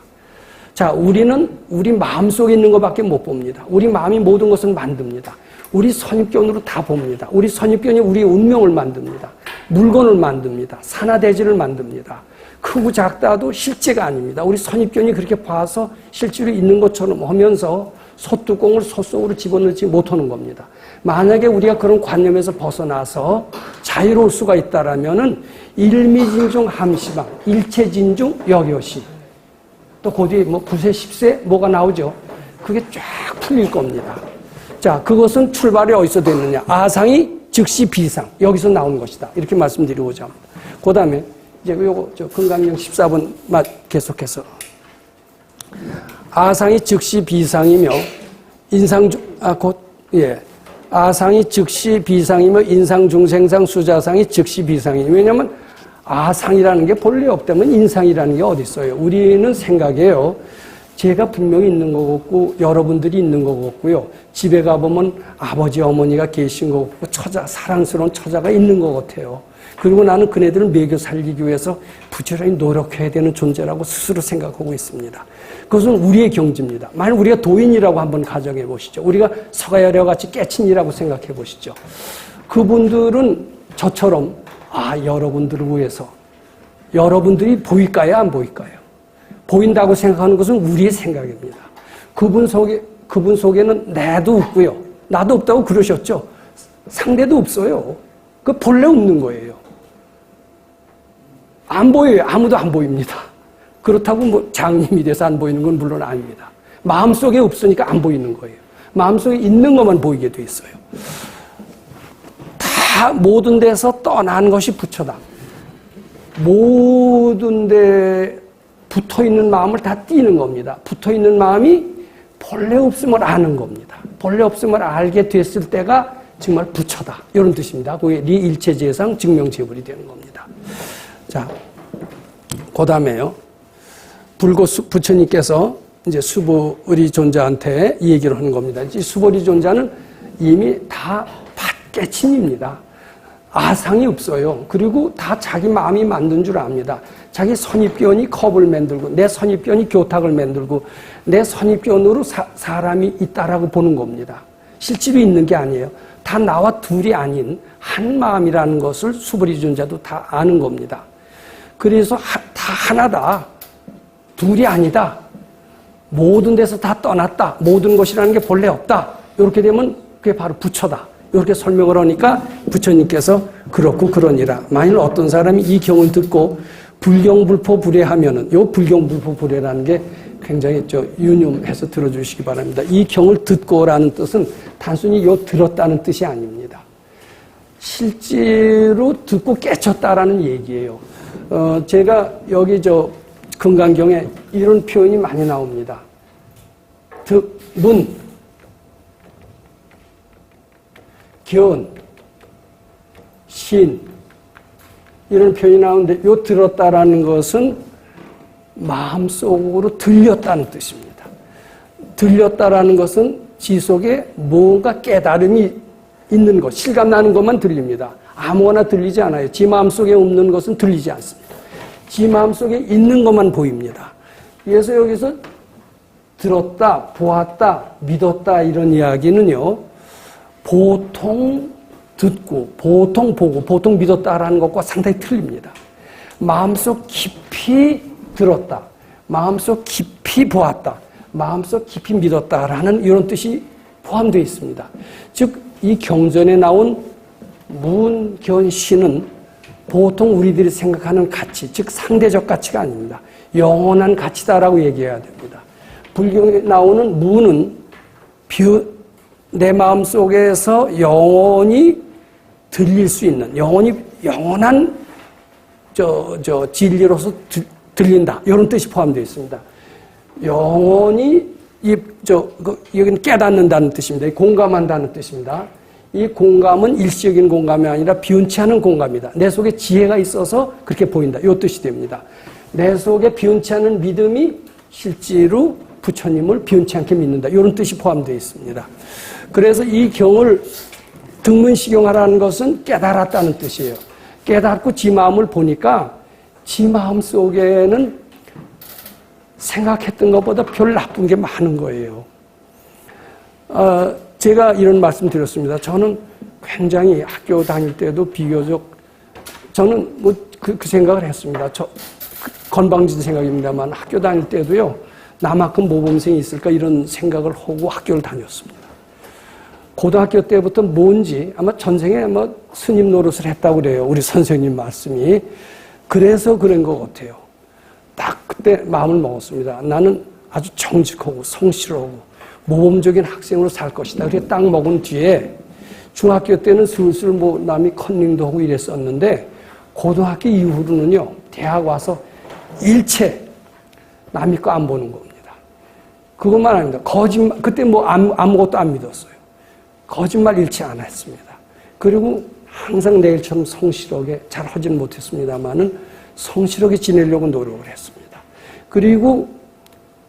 자, 우리는 우리 마음속에 있는 것밖에 못 봅니다. 우리 마음이 모든 것을 만듭니다. 우리 선입견으로 다 봅니다. 우리 선입견이 우리의 운명을 만듭니다. 물건을 만듭니다. 산하대지를 만듭니다. 크고 작다도 실제가 아닙니다. 우리 선입견이 그렇게 봐서 실제로 있는 것처럼 하면서 솥뚜껑을 솥 속으로 집어넣지 못하는 겁니다. 만약에 우리가 그런 관념에서 벗어나서 자유로울 수가 있다라면은 일미진중 함시방, 일체진중 역여시. 또 그 뒤에 뭐 9세, 10세 뭐가 나오죠. 그게 쫙 풀릴 겁니다. 자, 그것은 출발이 어디서 됐느냐. 아상이 즉시 비상. 여기서 나온 것이다. 이렇게 말씀드리고자 합니다. 그 다음에 이제 요거 금강경 14번 계속해서. 아상이 즉시 비상이며 아상이 즉시 비상이며 인상중생상 수자상이 즉시 비상이에요. 왜냐하면 아상이라는 게 본래 없다면 인상이라는 게 어디 있어요. 우리는 생각해요. 제가 분명히 있는 것 같고 여러분들이 있는 것 같고요. 집에 가보면 아버지 어머니가 계신 것 같고 사랑스러운 처자가 있는 것 같아요. 그리고 나는 그네들을 먹여 살리기 위해서 부지런히 노력해야 되는 존재라고 스스로 생각하고 있습니다. 그것은 우리의 경지입니다. 만약 우리가 도인이라고 한번 가정해 보시죠. 우리가 서가야려 같이 깨친이라고 생각해 보시죠. 그분들은 저처럼 여러분들을 위해서 여러분들이 보일까요? 안 보일까요? 보인다고 생각하는 것은 우리의 생각입니다. 그분 속에는 나도 없고요. 나도 없다고 그러셨죠? 상대도 없어요. 그 본래 없는 거예요. 안 보여요. 아무도 안 보입니다. 그렇다고 뭐 장님이 돼서 안 보이는 건 물론 아닙니다. 마음속에 없으니까 안 보이는 거예요. 마음속에 있는 것만 보이게 돼 있어요. 다 모든 데서 떠난 것이 부처다. 모든 데 붙어있는 마음을 다 띄는 겁니다. 붙어있는 마음이 본래 없음을 아는 겁니다. 본래 없음을 알게 됐을 때가 정말 부처다. 이런 뜻입니다. 그게 리일체재상 증명재불이 되는 겁니다. 자, 그 다음에요. 부처님께서 이제 수보리 존자한테 이 얘기를 하는 겁니다. 이 수보리 존자는 이미 다 깨친입니다. 아상이 없어요. 그리고 다 자기 마음이 만든 줄 압니다. 자기 선입견이 컵을 만들고 내 선입견이 교탁을 만들고 내 선입견으로 사람이 있다라고 보는 겁니다. 실제로 있는 게 아니에요. 다 나와 둘이 아닌 한 마음이라는 것을 수보리 존자도 다 아는 겁니다. 그래서 다 하나다. 둘이 아니다. 모든 데서 다 떠났다. 모든 것이라는 게 본래 없다. 이렇게 되면 그게 바로 부처다. 이렇게 설명을 하니까 부처님께서 그렇고 그러니라. 만일 어떤 사람이 이 경을 듣고 불경불포불회하면은 요 불경불포불회라는 게 굉장히 유념해서 들어주시기 바랍니다. 이 경을 듣고라는 뜻은 단순히 요 들었다는 뜻이 아닙니다. 실제로 듣고 깨쳤다라는 얘기예요. 제가 여기 금강경에 이런 표현이 많이 나옵니다. 문, 견, 신 이런 표현이 나오는데 요 들었다라는 것은 마음속으로 들렸다는 뜻입니다. 들렸다라는 것은 지 속에 뭔가 깨달음이 있는 것, 실감나는 것만 들립니다. 아무거나 들리지 않아요. 지 마음속에 없는 것은 들리지 않습니다. 지 마음속에 있는 것만 보입니다. 그래서 여기서 들었다, 보았다, 믿었다 이런 이야기는요. 보통 듣고, 보통 보고, 보통 믿었다라는 것과 상당히 틀립니다. 마음속 깊이 들었다, 마음속 깊이 보았다, 마음속 깊이 믿었다라는 이런 뜻이 포함되어 있습니다. 즉, 이 경전에 나온 문견시는 보통 우리들이 생각하는 가치, 즉 상대적 가치가 아닙니다. 영원한 가치다라고 얘기해야 됩니다. 불경에 나오는 무는 내 마음속에서 영원히 들릴 수 있는, 영원한 진리로서 들린다. 이런 뜻이 포함되어 있습니다. 영원히 여기는 깨닫는다는 뜻입니다. 공감한다는 뜻입니다. 이 공감은 일시적인 공감이 아니라 비운치 않은 공감이다. 내 속에 지혜가 있어서 그렇게 보인다. 이 뜻이 됩니다. 내 속에 비운치 않은 믿음이 실제로 부처님을 비운치 않게 믿는다. 이런 뜻이 포함되어 있습니다. 그래서 이 경을 등문시경하라는 것은 깨달았다는 뜻이에요. 깨닫고 지 마음을 보니까 지 마음 속에는 생각했던 것보다 별 나쁜 게 많은 거예요. 제가 이런 말씀 드렸습니다. 저는 굉장히 학교 다닐 때도 비교적 저는 그 생각을 했습니다. 건방진 생각입니다만 학교 다닐 때도요. 나만큼 모범생이 있을까 이런 생각을 하고 학교를 다녔습니다. 고등학교 때부터 뭔지 아마 전생에 스님 노릇을 했다고 그래요. 우리 선생님 말씀이. 그래서 그런 것 같아요. 딱 그때 마음을 먹었습니다. 나는 아주 정직하고 성실하고 모범적인 학생으로 살 것이다. 그렇게 딱 먹은 뒤에 중학교 때는 슬슬 남이 컨닝도 하고 이랬었는데 고등학교 이후로는요. 대학 와서 일체 남이 거 안 보는 겁니다. 그것만 아닙니다. 거짓말, 그때 아무것도 안 믿었어요. 거짓말 일체 안 했습니다. 그리고 항상 내일처럼 성실하게 잘 하지는 못했습니다만은 성실하게 지내려고 노력을 했습니다. 그리고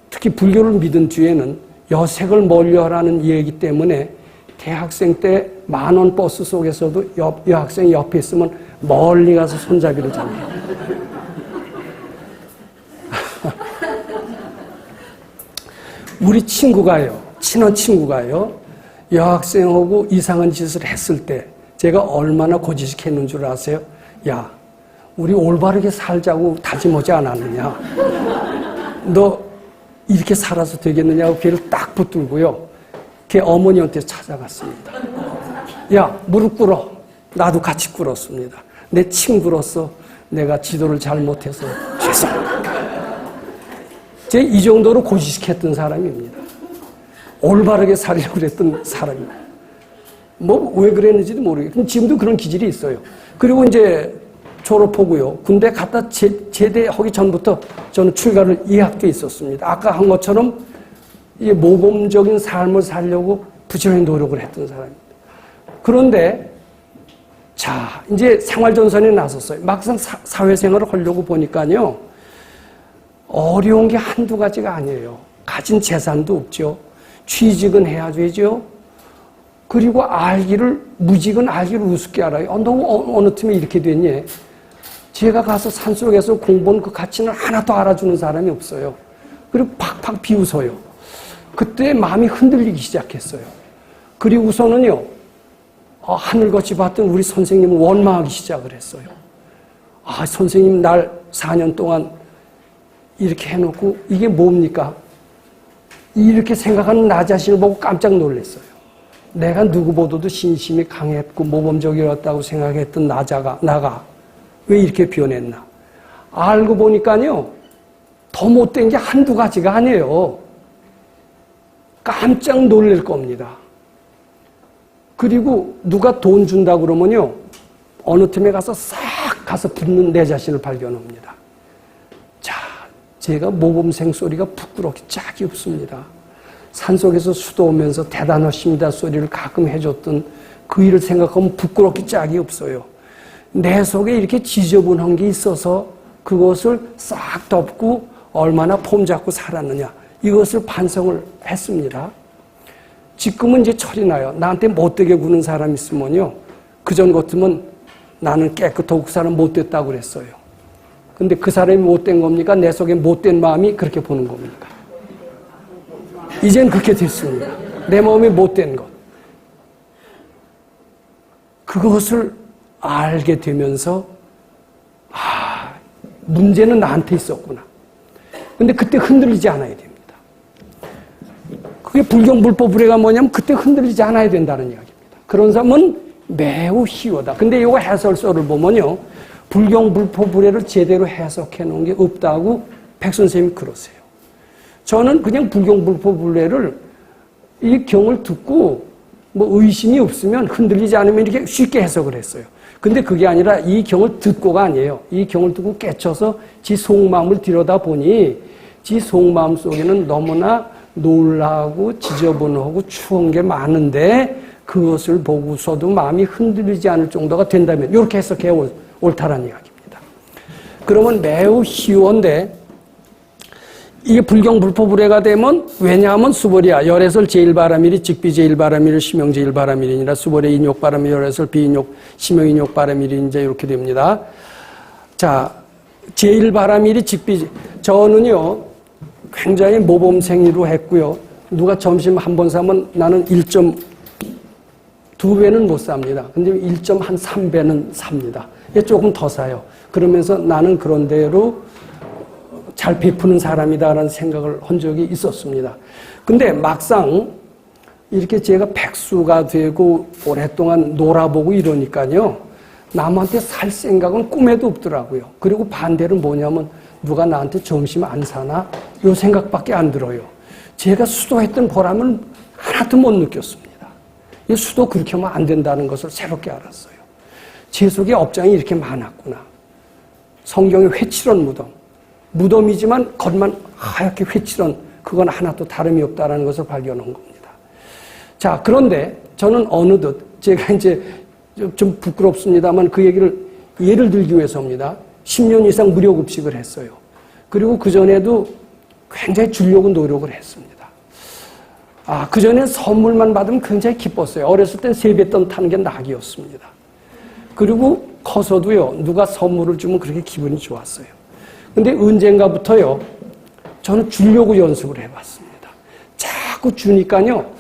특히 불교를 믿은 뒤에는 여색을 멀리하라는 얘기 때문에 대학생 때 10,000원 버스 속에서도 여학생이 옆에 있으면 멀리 가서 손잡이를 잡니다. 우리 친구가요, 친한 친구가요, 여학생하고 이상한 짓을 했을 때 제가 얼마나 고지식했는 줄 아세요? 야, 우리 올바르게 살자고 다짐하지 않았느냐? 너 이렇게 살아서 되겠느냐고 걔를 딱 붙들고요. 걔 어머니한테 찾아갔습니다. 야, 무릎 꿇어. 나도 같이 꿇었습니다. 내 친구로서 내가 지도를 잘못해서 죄송합니다. 제 이 정도로 고지식했던 사람입니다. 올바르게 살려고 그랬던 사람입니다. 왜 그랬는지도 모르겠고 지금도 그런 기질이 있어요. 그리고 이제 졸업하고요. 군대 갔다 제대하기 전부터 저는 출가를 이학교에 있었습니다. 아까 한 것처럼 이 모범적인 삶을 살려고 부지런히 노력을 했던 사람입니다. 그런데 자, 이제 생활전선에 나섰어요. 막상 사회생활을 하려고 보니까요. 어려운 게 한두 가지가 아니에요. 가진 재산도 없죠. 취직은 해야 되죠. 그리고 무직은 알기를 우습게 알아요. 너 어느 틈에 이렇게 됐니? 제가 가서 산속에서 공부한 그 가치는 하나도 알아주는 사람이 없어요. 그리고 팍팍 비웃어요. 그때 마음이 흔들리기 시작했어요. 그리고서는요, 하늘같이 봤던 우리 선생님을 원망하기 시작을 했어요. 선생님 날 4년 동안 이렇게 해놓고 이게 뭡니까? 이렇게 생각하는 나 자신을 보고 깜짝 놀랐어요. 내가 누구보다도 신심이 강했고 모범적이었다고 생각했던 나가 왜 이렇게 변했나? 알고 보니까요, 더 못된 게 한두 가지가 아니에요. 깜짝 놀랄 겁니다. 그리고 누가 돈 준다 그러면요, 어느 틈에 가서 싹 가서 붙는 내 자신을 발견합니다. 자, 제가 모범생 소리가 부끄럽기 짝이 없습니다. 산속에서 수도오면서 대단하십니다 소리를 가끔 해줬던 그 일을 생각하면 부끄럽기 짝이 없어요. 내 속에 이렇게 지저분한 게 있어서 그것을 싹 덮고 얼마나 폼 잡고 살았느냐, 이것을 반성을 했습니다. 지금은 이제 철이 나요. 나한테 못되게 구는 사람 있으면요, 그전 같으면 나는 깨끗하고 그 사람 못됐다고 그랬어요. 근데 그 사람이 못된 겁니까? 내 속에 못된 마음이 그렇게 보는 겁니까? 이젠 그렇게 됐습니다. 내 마음이 못된 것. 그것을 알게 되면서 문제는 나한테 있었구나. 근데 그때 흔들리지 않아야 됩니다. 그게 불경불법불해가 뭐냐면 그때 흔들리지 않아야 된다는 이야기입니다. 그런 사람은 매우 희유하다. 근데 이거 해설서를 보면요. 불경불법불해를 제대로 해석해 놓은 게 없다고 백 선생님이 그러세요. 저는 그냥 불경불법불해를 이 경을 듣고 뭐 의심이 없으면 흔들리지 않으면 이렇게 쉽게 해석을 했어요. 근데 그게 아니라 이 경을 듣고가 아니에요. 이 경을 듣고 깨쳐서 지 속마음을 들여다보니 지 속마음 속에는 너무나 놀라고 지저분하고 추운 게 많은데 그것을 보고서도 마음이 흔들리지 않을 정도가 된다면 이렇게 해석해 옳다라는 이야기입니다. 그러면 매우 희유한데 이게 불경불법불해가 되면 왜냐하면 수벌이야 열애설 제1바람일이 직비제1바람일 심형제1바람일이니라 수벌의 인욕바람일 열애설 비인욕 심형인욕바람일이 이제 이렇게 됩니다. 자, 제1바람일이 직비제 저는요 굉장히 모범생리로 했고요. 누가 점심 한 번 사면 나는 1.2배는 못 삽니다. 근데 1.3배는 삽니다. 조금 더 사요. 그러면서 나는 그런 대로 잘 베푸는 사람이다라는 생각을 한 적이 있었습니다. 근데 막상 이렇게 제가 백수가 되고 오랫동안 놀아보고 이러니까요. 남한테 살 생각은 꿈에도 없더라고요. 그리고 반대로 뭐냐면 누가 나한테 점심 안 사나? 요 생각밖에 안 들어요. 제가 수도했던 보람은 하나도 못 느꼈습니다. 이 수도 그렇게 하면 안 된다는 것을 새롭게 알았어요. 제 속에 업장이 이렇게 많았구나. 성경의 회칠한 무덤. 무덤이지만 겉만 하얗게 회칠한 그건 하나도 다름이 없다는 것을 발견한 겁니다. 자, 그런데 저는 어느덧 제가 이제 좀 부끄럽습니다만 그 얘기를 예를 들기 위해서입니다. 10년 이상 무료급식을 했어요. 그리고 그전에도 굉장히 주려고 노력을 했습니다. 그전엔 선물만 받으면 굉장히 기뻤어요. 어렸을 땐 세뱃돈 타는 게 낙이었습니다. 그리고 커서도요, 누가 선물을 주면 그렇게 기분이 좋았어요. 근데 언젠가부터요, 저는 주려고 연습을 해봤습니다. 자꾸 주니까요,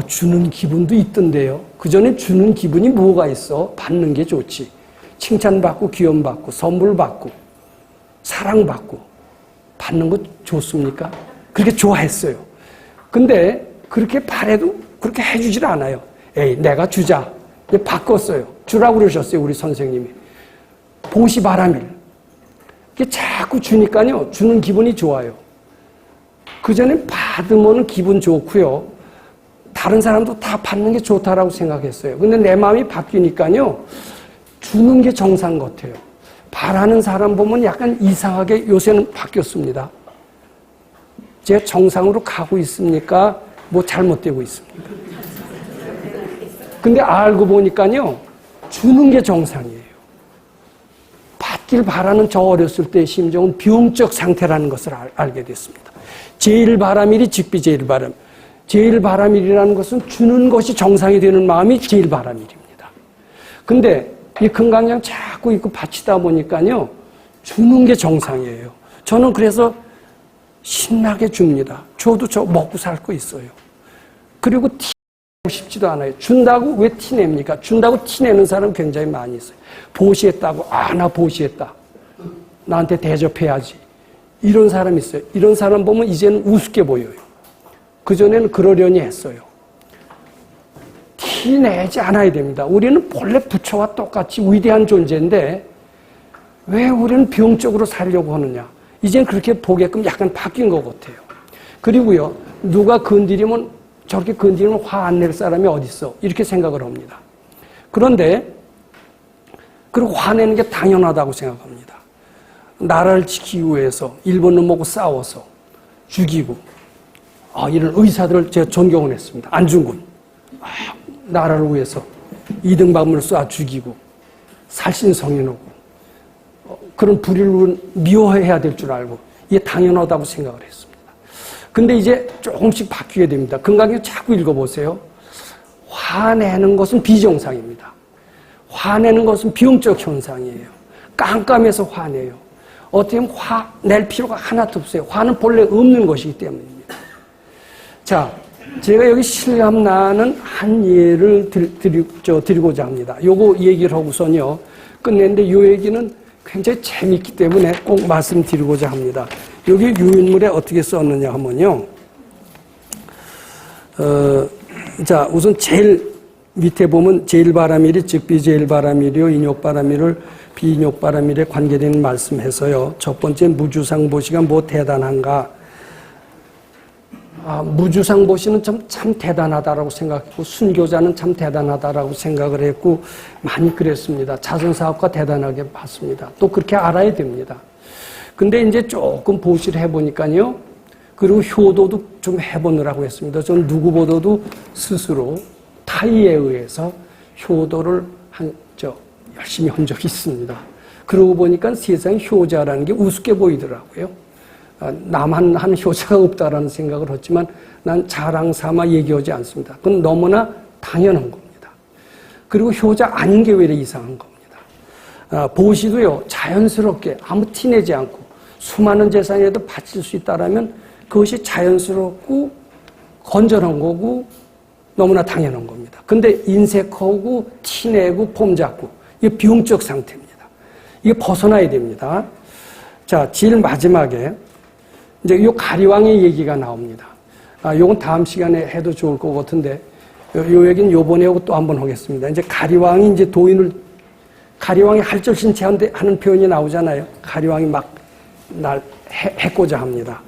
주는 기분도 있던데요. 그전에 주는 기분이 뭐가 있어? 받는 게 좋지. 칭찬받고, 귀염받고, 선물 받고, 사랑받고, 받는 거 좋습니까? 그렇게 좋아했어요. 근데 그렇게 바래도 그렇게 해주질 않아요. 에이, 내가 주자. 이제 바꿨어요. 주라고 그러셨어요, 우리 선생님이. 보시바라밀. 이게 자꾸 주니까요, 주는 기분이 좋아요. 그전에 받으면 기분 좋고요. 다른 사람도 다 받는 게 좋다라고 생각했어요. 근데 내 마음이 바뀌니까요, 주는 게 정상 같아요. 바라는 사람 보면 약간 이상하게 요새는 바뀌었습니다. 제가 정상으로 가고 있습니까? 뭐 잘못되고 있습니까? 근데 알고 보니까요, 주는 게 정상이에요. 받길 바라는 저 어렸을 때의 심정은 병적 상태라는 것을 알게 됐습니다. 제1바람일이 직비제1바람. 제1바람일이라는 것은 주는 것이 정상이 되는 마음이 제1바람일입니다. 근데 이 금강경 자꾸 있고 바치다 보니까요, 주는 게 정상이에요. 저는 그래서 신나게 줍니다. 저도 저 먹고 살고 있어요. 그리고 티 내고 싶지도 않아요. 준다고 왜 티 냅니까? 준다고 티 내는 사람 굉장히 많이 있어요. 보시했다고, 나 보시했다. 나한테 대접해야지. 이런 사람 있어요. 이런 사람 보면 이제는 우습게 보여요. 그전에는 그러려니 했어요. 티 내지 않아야 됩니다. 우리는 본래 부처와 똑같이 위대한 존재인데 왜 우리는 병적으로 살려고 하느냐. 이젠 그렇게 보게끔 약간 바뀐 것 같아요. 그리고요, 누가 건드리면 저렇게 건드리면 화 안 낼 사람이 어디 있어? 이렇게 생각을 합니다. 그런데 그리고 화내는 게 당연하다고 생각합니다. 나라를 지키기 위해서 일본 놈하고 싸워서 죽이고 이런 의사들을 제가 존경을 했습니다. 안중근. 나라를 위해서 이등박문을 쏴 죽이고 살신성인하고 그런 불의를 미워해야 될 줄 알고 이게 당연하다고 생각을 했습니다. 근데 이제 조금씩 바뀌게 됩니다. 금강경 자꾸 읽어보세요. 화내는 것은 비정상입니다. 화내는 것은 병적 현상이에요. 깜깜해서 화내요. 어떻게 보면 화낼 필요가 하나도 없어요. 화는 본래 없는 것이기 때문입니다. 자, 제가 여기 실감나는 한 예를 드리고자 합니다. 요거 얘기를 하고선요, 끝냈는데 요 얘기는 굉장히 재미있기 때문에 꼭 말씀드리고자 합니다. 여기 유인물에 어떻게 썼느냐 하면요. 자, 우선 제일 밑에 보면 제일바라밀이 즉 비제일바라밀이요 인욕바라밀을 비인욕바라밀에 관계되는 말씀해서요. 첫 번째 무주상보시가 뭐 대단한가. 무주상보시는 참 대단하다라고 생각했고 순교자는 참 대단하다라고 생각을 했고 많이 그랬습니다. 자선사업가 대단하게 봤습니다. 또 그렇게 알아야 됩니다. 근데 이제 조금 보시를 해보니까요. 그리고 효도도 좀 해보느라고 했습니다. 전 누구보다도 스스로 타의에 의해서 효도를 열심히 한 적이 있습니다. 그러고 보니까 세상 효자라는 게 우습게 보이더라고요. 나만 한 효자가 없다라는 생각을 했지만 난 자랑 삼아 얘기하지 않습니다. 그건 너무나 당연한 겁니다. 그리고 효자 아닌 게 왜 이렇게 이상한 겁니다. 보시도요 자연스럽게 아무 티내지 않고 수많은 재산에도 바칠 수 있다라면 그것이 자연스럽고 건전한 거고 너무나 당연한 겁니다. 근데 인색하고 티내고 폼 잡고 이게 비용적 상태입니다. 이게 벗어나야 됩니다. 자, 제일 마지막에 이제 요 가리왕의 얘기가 나옵니다. 요건 다음 시간에 해도 좋을 것 같은데 요 얘기는 요번에 하고 또 한 번 하겠습니다. 이제 가리왕이 이제 가리왕이 할절신체하는 표현이 나오잖아요. 가리왕이 막 날 해코자 합니다.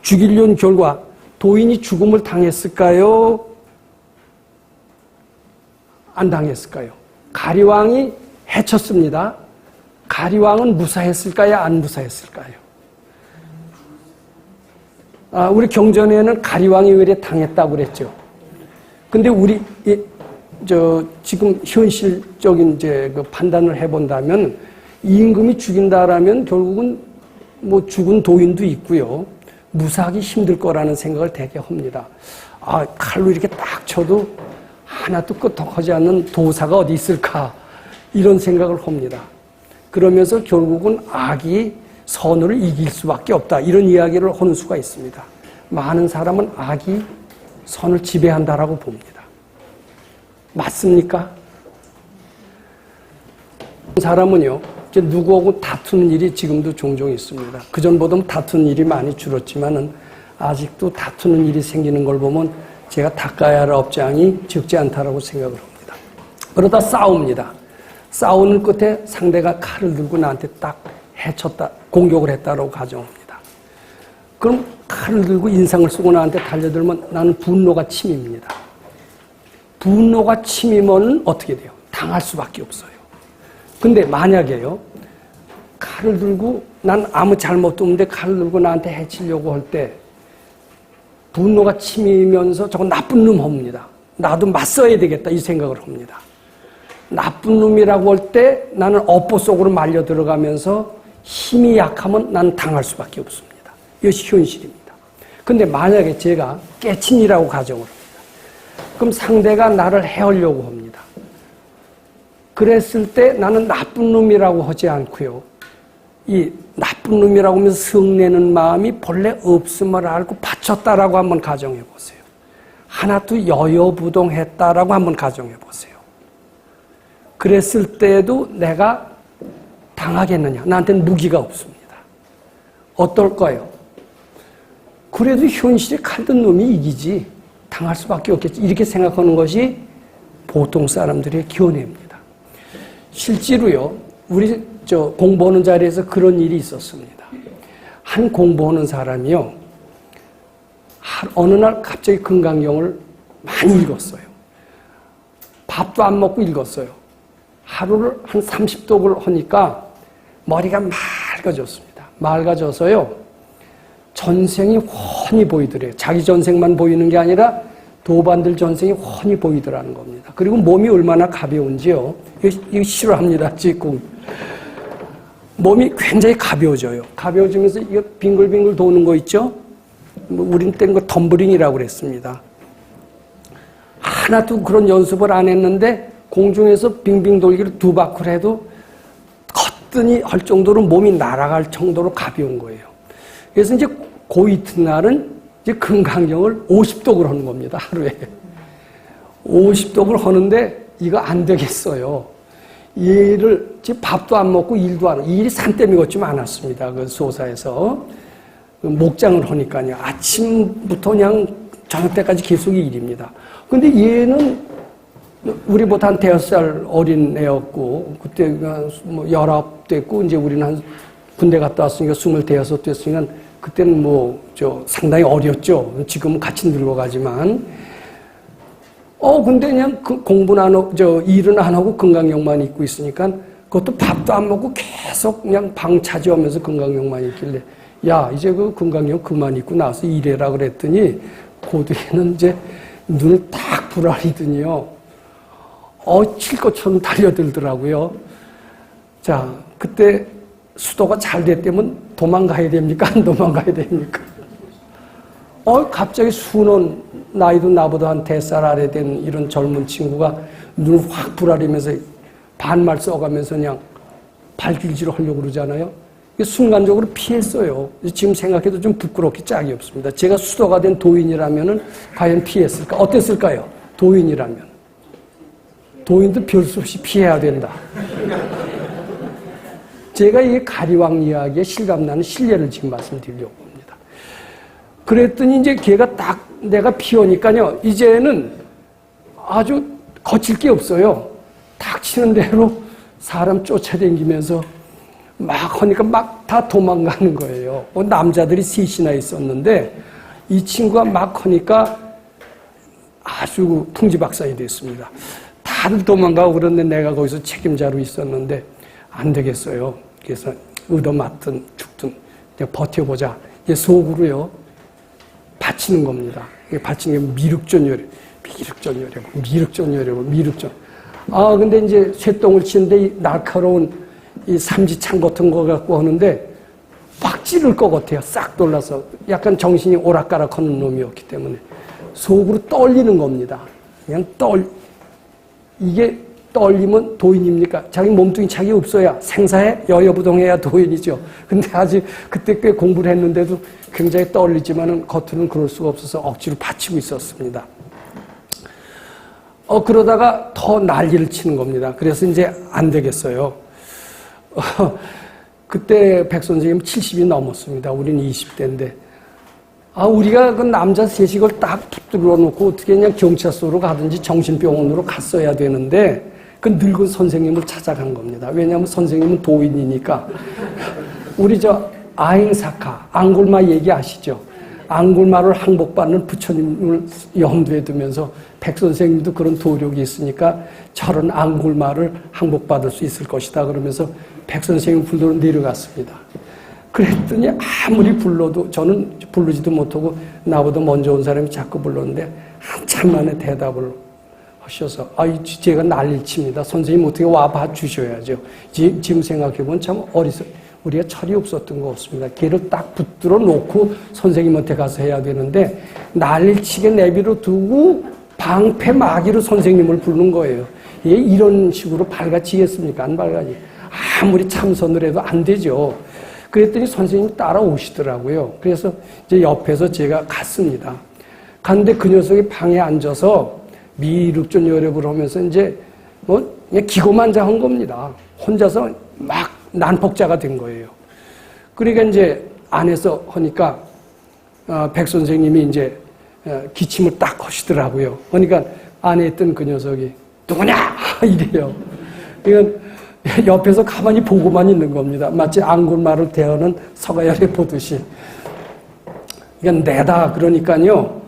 죽이려는 결과 도인이 죽음을 당했을까요? 안 당했을까요? 가리왕이 해쳤습니다. 가리왕은 무사했을까요? 안 무사했을까요? 우리 경전에는 가리왕이 왜 이래 당했다고 그랬죠. 근데 지금 현실적인 이제 그 판단을 해본다면 임금이 죽인다라면 결국은 뭐 죽은 도인도 있고요. 무사하기 힘들 거라는 생각을 되게 합니다. 칼로 이렇게 딱 쳐도 하나도 끄떡하지 않는 도사가 어디 있을까 이런 생각을 합니다. 그러면서 결국은 악이 선을 이길 수밖에 없다 이런 이야기를 하는 수가 있습니다. 많은 사람은 악이 선을 지배한다라고 봅니다. 맞습니까? 사람은요 이제 누구하고 다투는 일이 지금도 종종 있습니다. 그전보다 다투는 일이 많이 줄었지만은 아직도 다투는 일이 생기는 걸 보면 제가 닦아야 할 업장이 적지 않다라고 생각을 합니다. 그러다 싸웁니다. 싸우는 끝에 상대가 칼을 들고 나한테 딱 해쳤다, 공격을 했다라고 가정합니다. 그럼 칼을 들고 인상을 쓰고 나한테 달려들면 나는 분노가 침입니다. 분노가 침이면 어떻게 돼요? 당할 수밖에 없어요. 근데 만약에요, 칼을 들고 난 아무 잘못도 없는데 칼을 들고 나한테 해치려고 할 때 분노가 침이면서 저거 나쁜 놈 합니다. 나도 맞서야 되겠다 이 생각을 합니다. 나쁜 놈이라고 할 때 나는 업보 속으로 말려 들어가면서 힘이 약하면 나는 당할 수밖에 없습니다. 이것이 현실입니다. 근데 만약에 제가 깨친이라고 가정을 합니다. 그럼 상대가 나를 해하려고 합니다. 그랬을 때 나는 나쁜 놈이라고 하지 않고요. 이 나쁜 놈이라고 하면서 성내는 마음이 본래 없음을 알고 바쳤다라고 한번 가정해 보세요. 하나도 여여부동했다라고 한번 가정해 보세요. 그랬을 때도 내가 당하겠느냐? 나한테는 무기가 없습니다. 어떨까요? 그래도 현실에 칼든 놈이 이기지. 당할 수밖에 없겠지. 이렇게 생각하는 것이 보통 사람들의 견해입니다. 실제로요, 우리 공부하는 자리에서 그런 일이 있었습니다. 한 공부하는 사람이요, 어느 날 갑자기 금강경을 많이 읽었어요. 밥도 안 먹고 읽었어요. 하루를 한 30독을 하니까 머리가 맑아졌습니다. 맑아져서요, 전생이 훤히 보이더래요. 자기 전생만 보이는 게 아니라 도반들 전생이 훤히 보이더라는 겁니다. 그리고 몸이 얼마나 가벼운지요. 이거 싫어합니다. 지금 몸이 굉장히 가벼워져요. 가벼워지면서 이거 빙글빙글 도는 거 있죠? 우린 땐 거 덤블링이라고 그랬습니다. 하나도 그런 연습을 안 했는데 공중에서 빙빙 돌기를 2바퀴 해도 거뜬히 할 정도로 몸이 날아갈 정도로 가벼운 거예요. 그래서 이제 그 이튿날은 이제 금강경을 50독을 하는 겁니다. 하루에. 50독을 하는데 이거 안 되겠어요. 일을, 지금 밥도 안 먹고 일도 안 하고, 일이 산더미 같지만 않았습니다. 그 소사에서. 목장을 하니까요. 아침부터 그냥 저녁 때까지 계속 일입니다. 근데 얘는 우리보다 한 5살 어린 애였고, 그때가 뭐 19 됐고, 이제 우리는 한 군대 갔다 왔으니까 25 됐으니까, 그때는 상당히 어렸죠. 지금은 같이 늙어가지만. 근데 그냥 공부는 안 하고, 일은 안 하고 건강용만 입고 있으니까, 그것도 밥도 안 먹고 계속 그냥 방 차지하면서 건강용만 입길래, 야, 이제 그 건강용 그만 입고 나와서 일해라 그랬더니, 고등에는 이제 눈을 딱 부라리더니요. 칠 것처럼 달려들더라고요. 자, 그때 수도가 잘 됐다면 도망가야 됩니까? 안 도망가야 됩니까? 갑자기 순원, 나이도 나보다 한 5살 아래 된 이런 젊은 친구가 눈을 확 부라리면서 반말 써가면서 그냥 발길질을 하려고 그러잖아요. 순간적으로 피했어요. 지금 생각해도 좀 부끄럽기 짝이 없습니다. 제가 수도가 된 도인이라면 과연 피했을까? 어땠을까요? 도인이라면. 도인도 별 수 없이 피해야 된다. 제가 이 가리왕 이야기에 실감나는 실례를 지금 말씀드리려고 합니다. 그랬더니 이제 걔가 딱 내가 피하니까요. 이제는 아주 거칠 게 없어요. 탁 치는 대로 사람 쫓아다니면서 막 하니까 막 다 도망가는 거예요. 남자들이 셋이나 있었는데 이 친구가 막 하니까 아주 풍지박산이 됐습니다. 다들 도망가고 그런데 내가 거기서 책임자로 있었는데 안 되겠어요. 그래서 얻어맞든 죽든 그냥 버텨보자. 속으로요. 바치는 겁니다. 바치는 게 미륵전열이고 미륵전. 근데 이제 쇠똥을 치는데 이 날카로운 이 삼지창 같은 거 갖고 하는데 확 찌를 것 같아요. 싹 돌라서. 약간 정신이 오락가락 하는 놈이었기 때문에. 속으로 떨리는 겁니다. 그냥 이게 떨리면 도인입니까? 자기 몸뚱이 착이 없어야 생사에 여여부동해야 도인이죠. 근데 아직 그때 꽤 공부를 했는데도 굉장히 떨리지만은 겉으로는 그럴 수가 없어서 억지로 받치고 있었습니다. 그러다가 더 난리를 치는 겁니다. 그래서 이제 안 되겠어요. 그때 백 선생님 70이 넘었습니다. 우리는 20대인데. 우리가 그 남자 셋이 걸 딱 붙들어 놓고 어떻게 그냥 경찰서로 가든지 정신병원으로 갔어야 되는데 그 늙은 선생님을 찾아간 겁니다. 왜냐하면 선생님은 도인이니까. 우리 아행사카, 앙골마 얘기 아시죠? 앙골마를 항복받는 부처님을 염두에 두면서 백 선생님도 그런 도력이 있으니까 저런 앙골마를 항복받을 수 있을 것이다. 그러면서 백 선생님 불러 내려갔습니다. 그랬더니 아무리 불러도 저는 부르지도 못하고 나보다 먼저 온 사람이 자꾸 불렀는데 한참 만에 대답을 하셔서 제가 난리를 칩니다. 선생님 어떻게 와봐 주셔야죠. 지금 생각해보면 참 우리가 철이 없었던 것 같습니다. 걔를 딱 붙들어 놓고 선생님한테 가서 해야 되는데 난리를 치게 내비로 두고 방패 마기로 선생님을 부르는 거예요. 이런 식으로 밝아지겠습니까? 안 밝아지. 아무리 참선을 해도 안 되죠. 그랬더니 선생님이 따라오시더라고요. 그래서 이제 옆에서 제가 갔습니다. 갔는데 그 녀석이 방에 앉아서 미륵전 여력을 하면서 이제 그냥 기고만장한 겁니다. 혼자서 막 난폭자가 된 거예요. 그러니까 이제 안에서 하니까 백 선생님이 이제 기침을 딱 하시더라고요. 그러니까 안에 있던 그 녀석이 누구냐 이래요. 그러니까 옆에서 가만히 보고만 있는 겁니다. 마치 앙골마를 대하는 서가열에 보듯이. 그러니까 내다 그러니까요.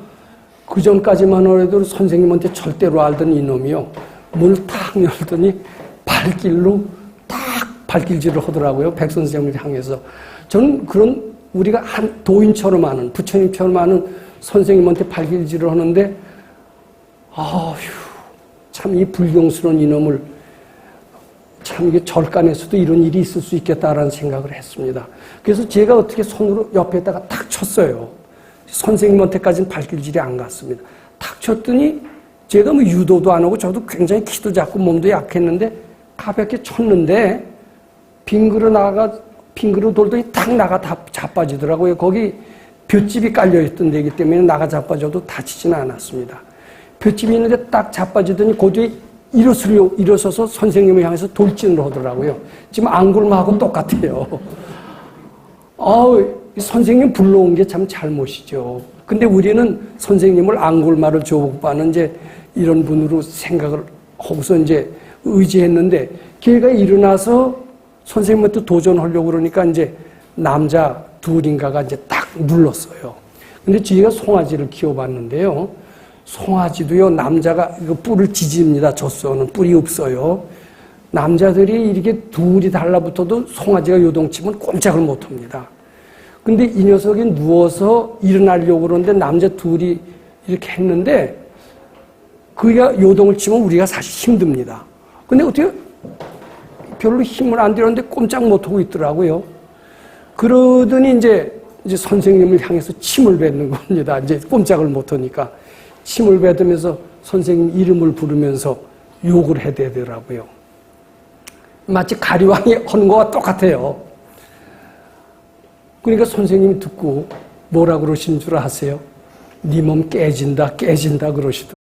그 전까지만 해도 선생님한테 절대로 알던 이놈이요. 문을 탁 열더니 발길로 딱 발길질을 하더라고요. 백 선생님을 향해서. 저는 그런 우리가 한 도인처럼 아는 부처님처럼 아는 선생님한테 발길질을 하는데 참 이 불경스러운 이놈을 참 이게 절간에서도 이런 일이 있을 수 있겠다라는 생각을 했습니다. 그래서 제가 어떻게 손으로 옆에다가 탁 쳤어요. 선생님한테까지는 발길질이 안 갔습니다. 탁 쳤더니 제가 뭐 유도도 안 하고 저도 굉장히 키도 작고 몸도 약했는데 가볍게 쳤는데 빙그릇 돌더니 탁 나가 다 자빠지더라고요. 거기 볏집이 깔려있던 데이기 때문에 나가 자빠져도 다치지는 않았습니다. 볏집이 있는데 딱 자빠지더니 그 뒤에 일어서서 선생님을 향해서 돌진을 하더라고요. 지금 앙골마하고 똑같아요. 선생님 불러온 게 참 잘못이죠. 근데 우리는 선생님을 앙골마를 조국바는 이제 이런 분으로 생각을 하고서 이제 의지했는데 걔가 일어나서 선생님한테 도전하려고 그러니까 이제 남자 둘인가가 이제 딱 눌렀어요. 근데 저희가 송아지를 키워봤는데요. 송아지도요, 남자가 이거 뿔을 지집니다. 젖소는 뿔이 없어요. 남자들이 이렇게 둘이 달라붙어도 송아지가 요동치면 꼼짝을 못 합니다. 근데 이 녀석이 누워서 일어나려고 그러는데 남자 둘이 이렇게 했는데 그가 요동을 치면 우리가 사실 힘듭니다. 근데 어떻게 별로 힘을 안 들였는데 꼼짝 못하고 있더라고요. 그러더니 이제 선생님을 향해서 침을 뱉는 겁니다. 이제 꼼짝을 못하니까 침을 뱉으면서 선생님 이름을 부르면서 욕을 해대더라고요. 마치 가리왕이 하는 거와 똑같아요. 그러니까 선생님이 듣고 뭐라 그러신 줄 아세요? 네 몸 깨진다 그러시더라고요.